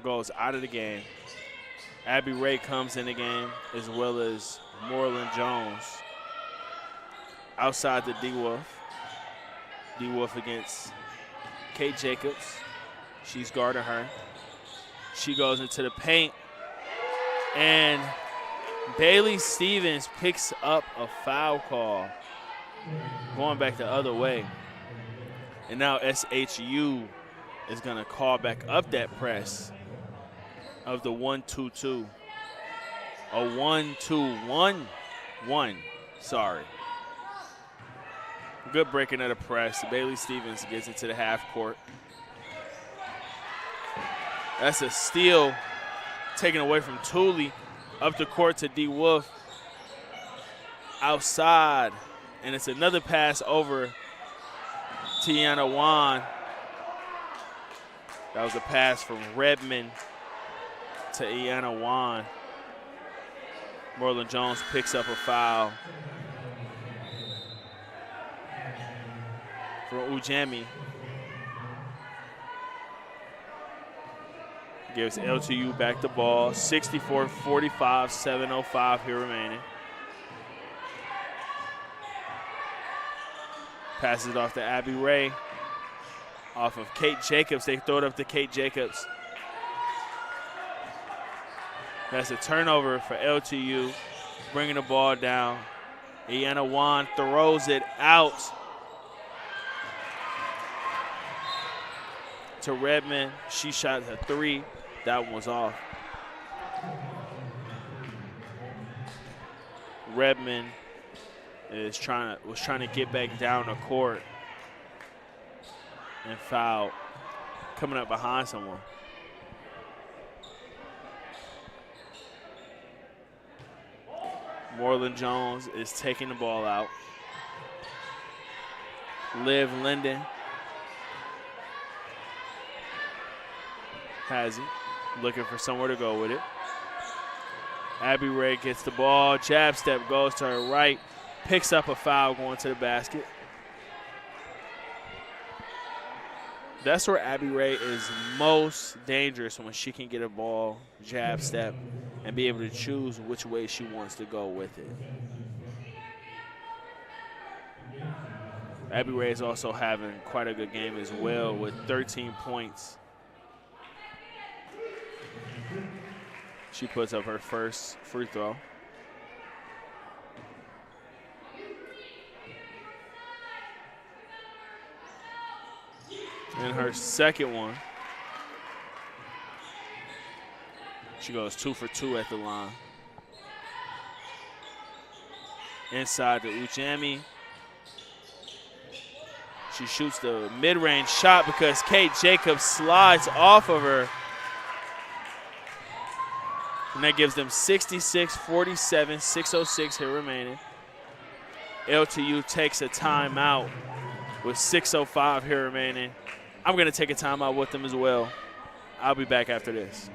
goes out of the game. Abby Ray comes in the game, as well as Moreland Jones. Outside the D-Wolf. D-Wolf against Kate Jacobs. She's guarding her. She goes into the paint. And Bailey Stevens picks up a foul call, going back the other way. And now SHU is going to call back up that press of the 1-2-2. A 1-2-1-1, sorry. Good breaking of the press. Bailey Stevens gets into the half court. That's a steal taken away from Tooley. Up the court to D. Wolf. Outside. And it's another pass over to Iana Wan. That was a pass from Redmond to Iana Wan. Moreland Jones picks up a foul from Ujemi. Gives LTU back the ball. 64-45, 7:05 here remaining. Passes it off to Abby Ray. Off of Kate Jacobs. They throw it up to Kate Jacobs. That's a turnover for LTU. Bringing the ball down. Iana Wan throws it out to Redmond. She shot a three. That one was off. Redmond was trying to get back down the court and foul coming up behind someone. Moreland Jones is taking the ball out. Liv Linden has it, looking for somewhere to go with it. Abby Ray gets the ball, jab step, goes to her right, picks up a foul going to the basket. That's where Abby Ray is most dangerous, when she can get a ball, jab step, and be able to choose which way she wants to go with it. Abby Ray is also having quite a good game as well with 13 points. She puts up her first free throw. And her second one. She goes 2 for 2 at the line. Inside to Ujemi. She shoots the mid-range shot because Kate Jacobs slides off of her. And that gives them 66-47, 6:06 here remaining. LTU takes a timeout with 6:05 here remaining. I'm going to take a timeout with them as well. I'll be back after this.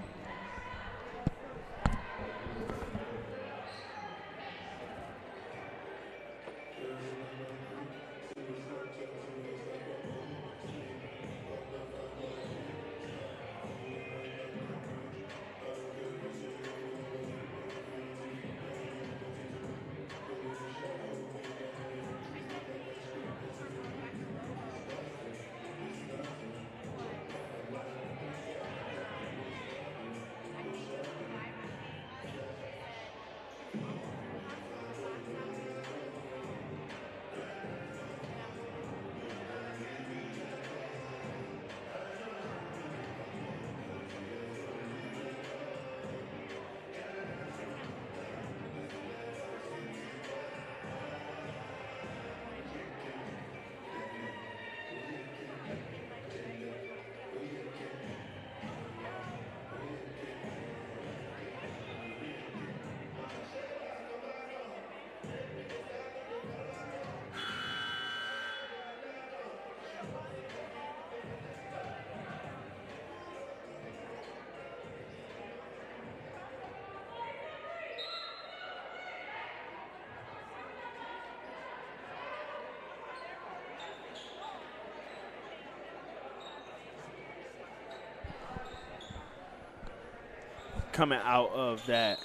Coming out of that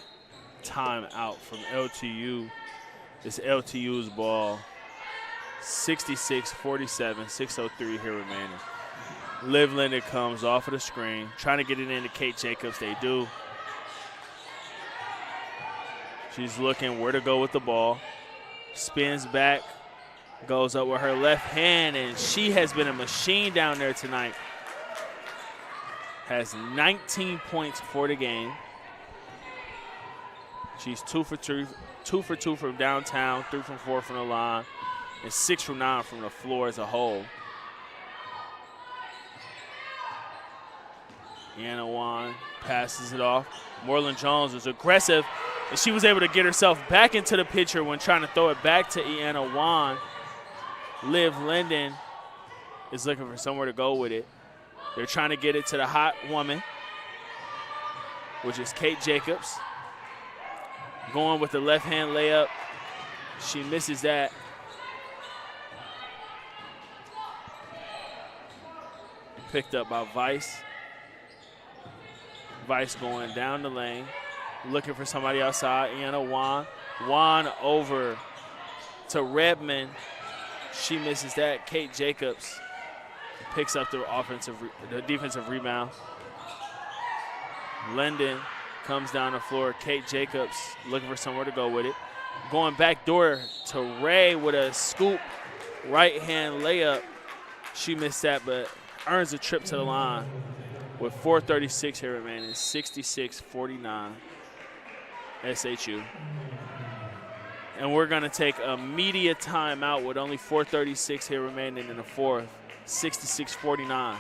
timeout from LTU, it's LTU's ball. 66-47, 6:03 here remaining. Liv Linden comes off of the screen, trying to get it into Kate Jacobs. They do. She's looking where to go with the ball. Spins back, goes up with her left hand, and she has been a machine down there tonight. Has 19 points for the game. She's 2 for 2 from downtown, 3 from 4 from the line, and 6 from 9 from the floor as a whole. Iana Wan passes it off. Moreland Jones was aggressive, and she was able to get herself back into the picture when trying to throw it back to Iana Wan. Liv Linden is looking for somewhere to go with it. They're trying to get it to the hot woman, which is Kate Jacobs. Going with the left-hand layup. She misses that. Picked up by Vice. Vice going down the lane, looking for somebody outside. Anna Wan. Wan over to Redmond. She misses that. Kate Jacobs picks up the defensive rebound. Linden comes down the floor. Kate Jacobs looking for somewhere to go with it. Going back door to Ray with a scoop right-hand layup. She missed that, but earns a trip to the line with 4:36 here remaining. 66-49 SHU. And we're going to take a media timeout with only 4:36 here remaining in the fourth. 66-49.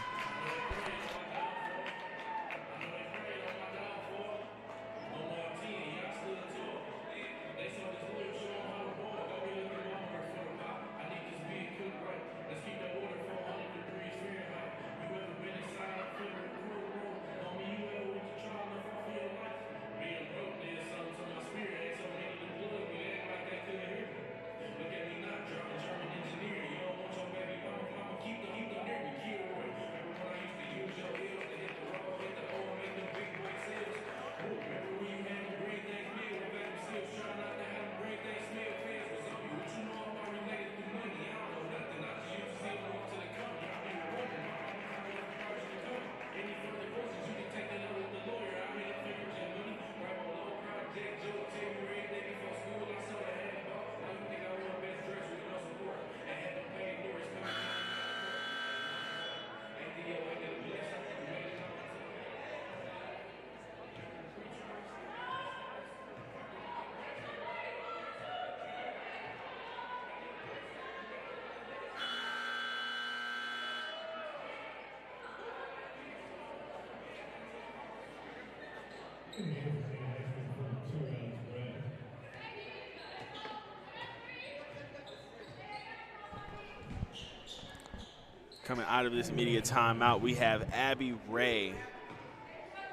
Coming out of this media timeout, we have Abby Ray,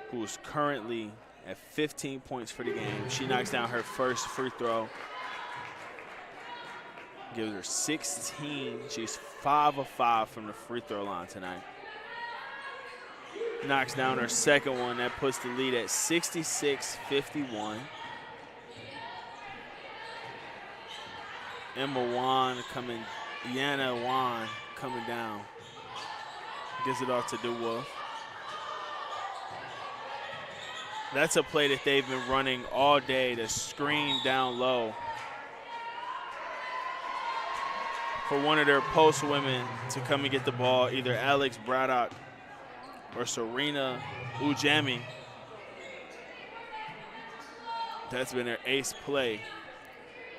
who is currently at 15 points for the game. She knocks down her first free throw. Gives her 16. She's 5 of 5 from the free throw line tonight. Knocks down her second one. That puts the lead at 66-51. Iana Wan coming down. Gives it off to DeWolf. That's a play that they've been running all day, to screen down low for one of their post women to come and get the ball, either Alex Braddock or Serena Ujami. That's been their ace play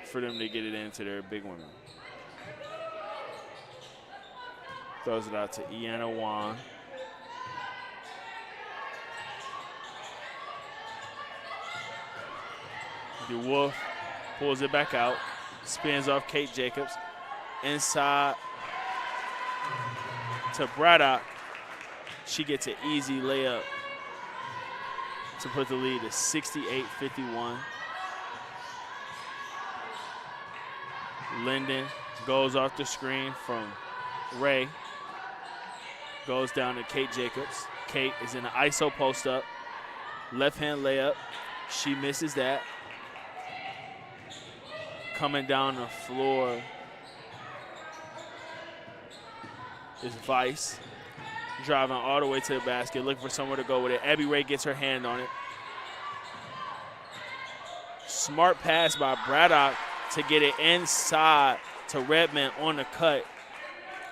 for them to get it into their big women. Throws it out to Iana Wan. DeWolf pulls it back out, spins off Kate Jacobs. Inside to Braddock. She gets an easy layup to put the lead at 68-51. Linden goes off the screen from Ray. Goes down to Kate Jacobs. Kate is in an ISO post-up. Left-hand layup. She misses that. Coming down the floor is Vice. Driving all the way to the basket, looking for somewhere to go with it. Abby Ray gets her hand on it. Smart pass by Braddock to get it inside to Redmond on the cut.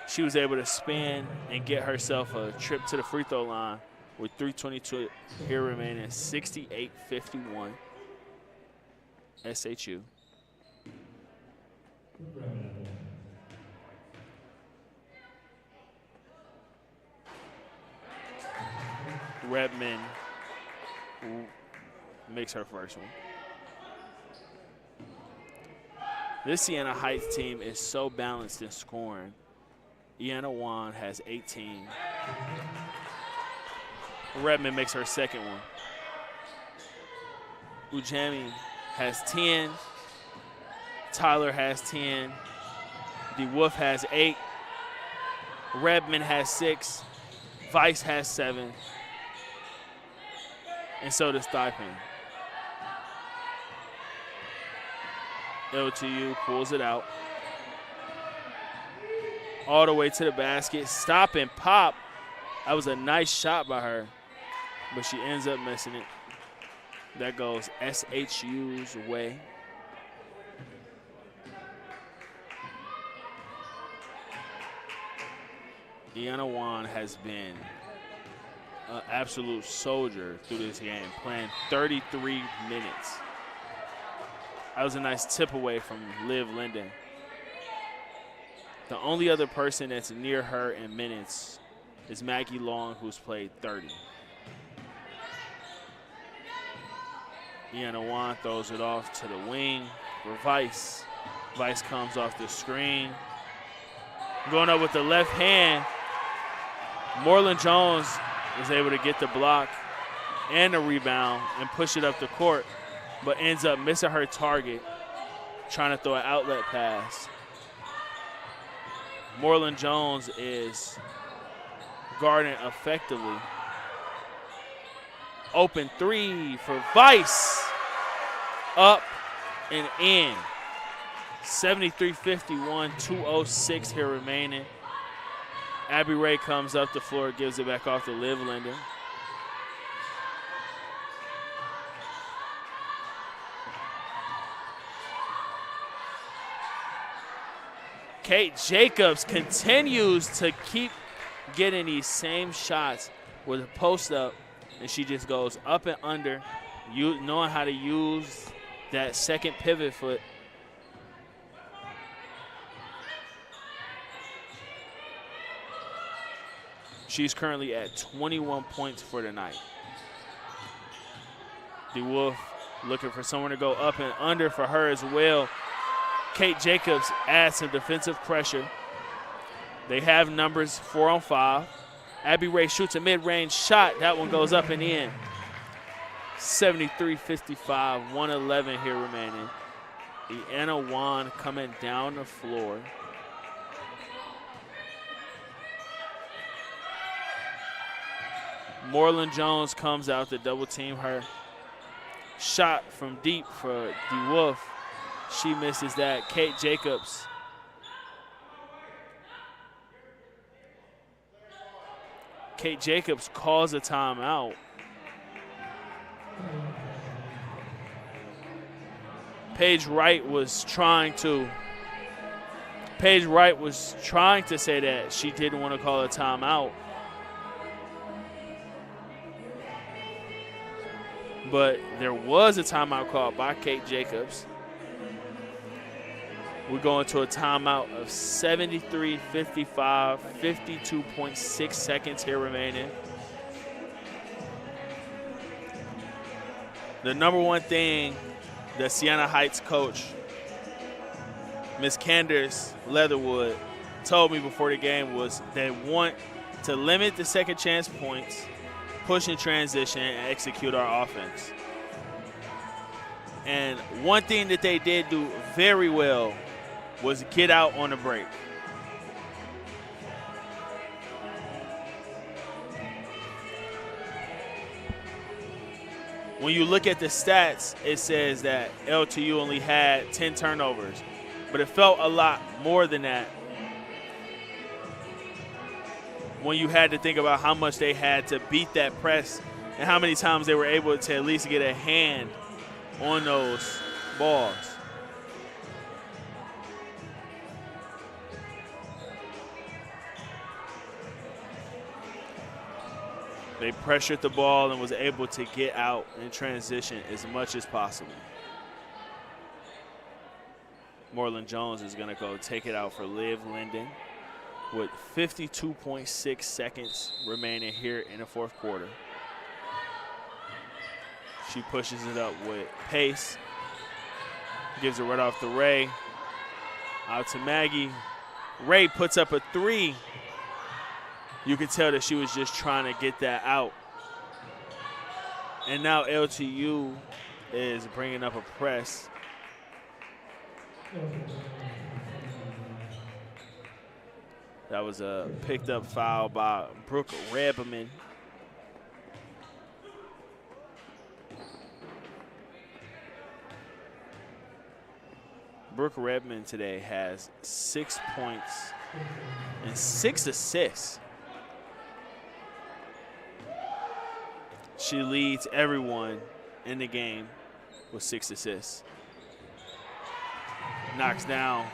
She was able to spin and get herself a trip to the free throw line with 3:22 here remaining. 68-51 SHU. Redmond makes her first one. This Sienna Heights team is so balanced in scoring. Iana Wan has 18. Redmond makes her second one. Ujemi has 10. Tyler has 10. DeWolf has 8. Redmond has 6. Vice has 7. And so does Thigpen. LTU pulls it out. All the way to the basket. Stop and pop. That was a nice shot by her, but she ends up missing it. That goes SHU's way. Deanna Wan has been an absolute soldier through this game, playing 33 minutes. That was a nice tip away from Liv Linden. The only other person that's near her in minutes is Maggie Long, who's played 30. Deanna Wan throws it off to the wing for Vice. Vice comes off the screen. Going up with the left hand. Moreland Jones is able to get the block and the rebound and push it up the court, but ends up missing her target, trying to throw an outlet pass. Moreland Jones is guarding effectively. Open three for Vice. Up and in. 73-51, 2:06 here remaining. Abby Ray comes up the floor, gives it back off to Liv Linden. Kate Jacobs continues to keep getting these same shots with a post up, and she just goes up and under, knowing how to use that second pivot foot. She's currently at 21 points for the night. DeWolf looking for someone to go up and under for her as well. Kate Jacobs adds some defensive pressure. They have numbers 4 on 5. Abby Ray shoots a mid-range shot. That one goes up and in. 73-55, 1:11 here remaining. Deanna Wan coming down the floor. Moreland Jones comes out to double team her. Shot from deep for DeWolf. She misses that. Kate Jacobs. Kate Jacobs calls a timeout. Paige Wright was trying to say that she didn't want to call a timeout. But there was a timeout called by Kate Jacobs. We're going to a timeout of 73-55, 52.6 seconds here remaining. The number one thing the Sienna Heights coach, Ms. Candace Leatherwood, told me before the game was they want to limit the second chance points, push in transition, and execute our offense. And one thing that they did do very well was get out on the break. When you look at the stats, it says that LTU only had 10 turnovers, but it felt a lot more than that when you had to think about how much they had to beat that press and how many times they were able to at least get a hand on those balls. They pressured the ball and was able to get out in transition as much as possible. Moreland Jones is going to go take it out for Liv Linden with 52.6 seconds remaining here in the fourth quarter. She pushes it up with pace. Gives it right off to Ray. Out to Maggie. Ray puts up a three. You could tell that she was just trying to get that out. And now LTU is bringing up a press. That was a picked up foul by Brooke Redman. Brooke Redman today has 6 points and 6 assists. She leads everyone in the game with 6 assists. Knocks down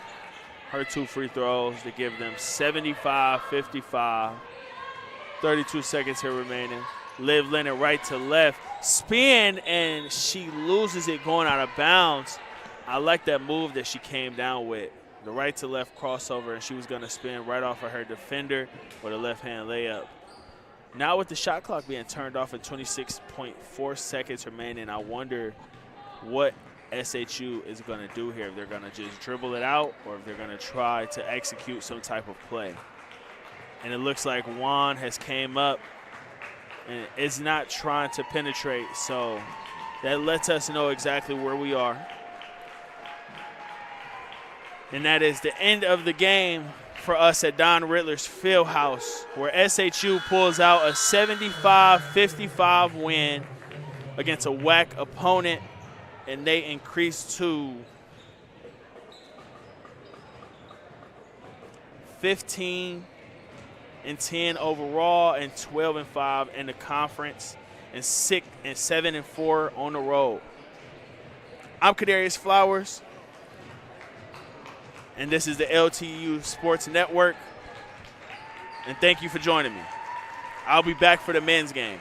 her 2 free throws to give them 75-55. 32 seconds here remaining. Liv Leonard right to left. Spin, and she loses it going out of bounds. I like that move that she came down with. The right to left crossover, and she was going to spin right off of her defender with a left-hand layup. Now with the shot clock being turned off at 26.4 seconds remaining, I wonder what SHU is going to do here. If they're going to just dribble it out or if they're going to try to execute some type of play. And it looks like Juan has came up and is not trying to penetrate, so that lets us know exactly where we are. And that is the end of the game for us at Don Rittler's Fieldhouse, where SHU pulls out a 75-55 win against a WAC opponent, and they increase to 15-10 overall and 12-5 in the conference, and 7-4 on the road. I'm Kadarius Flowers, and this is the LTU Sports Network, and thank you for joining me. I'll be back for the men's game.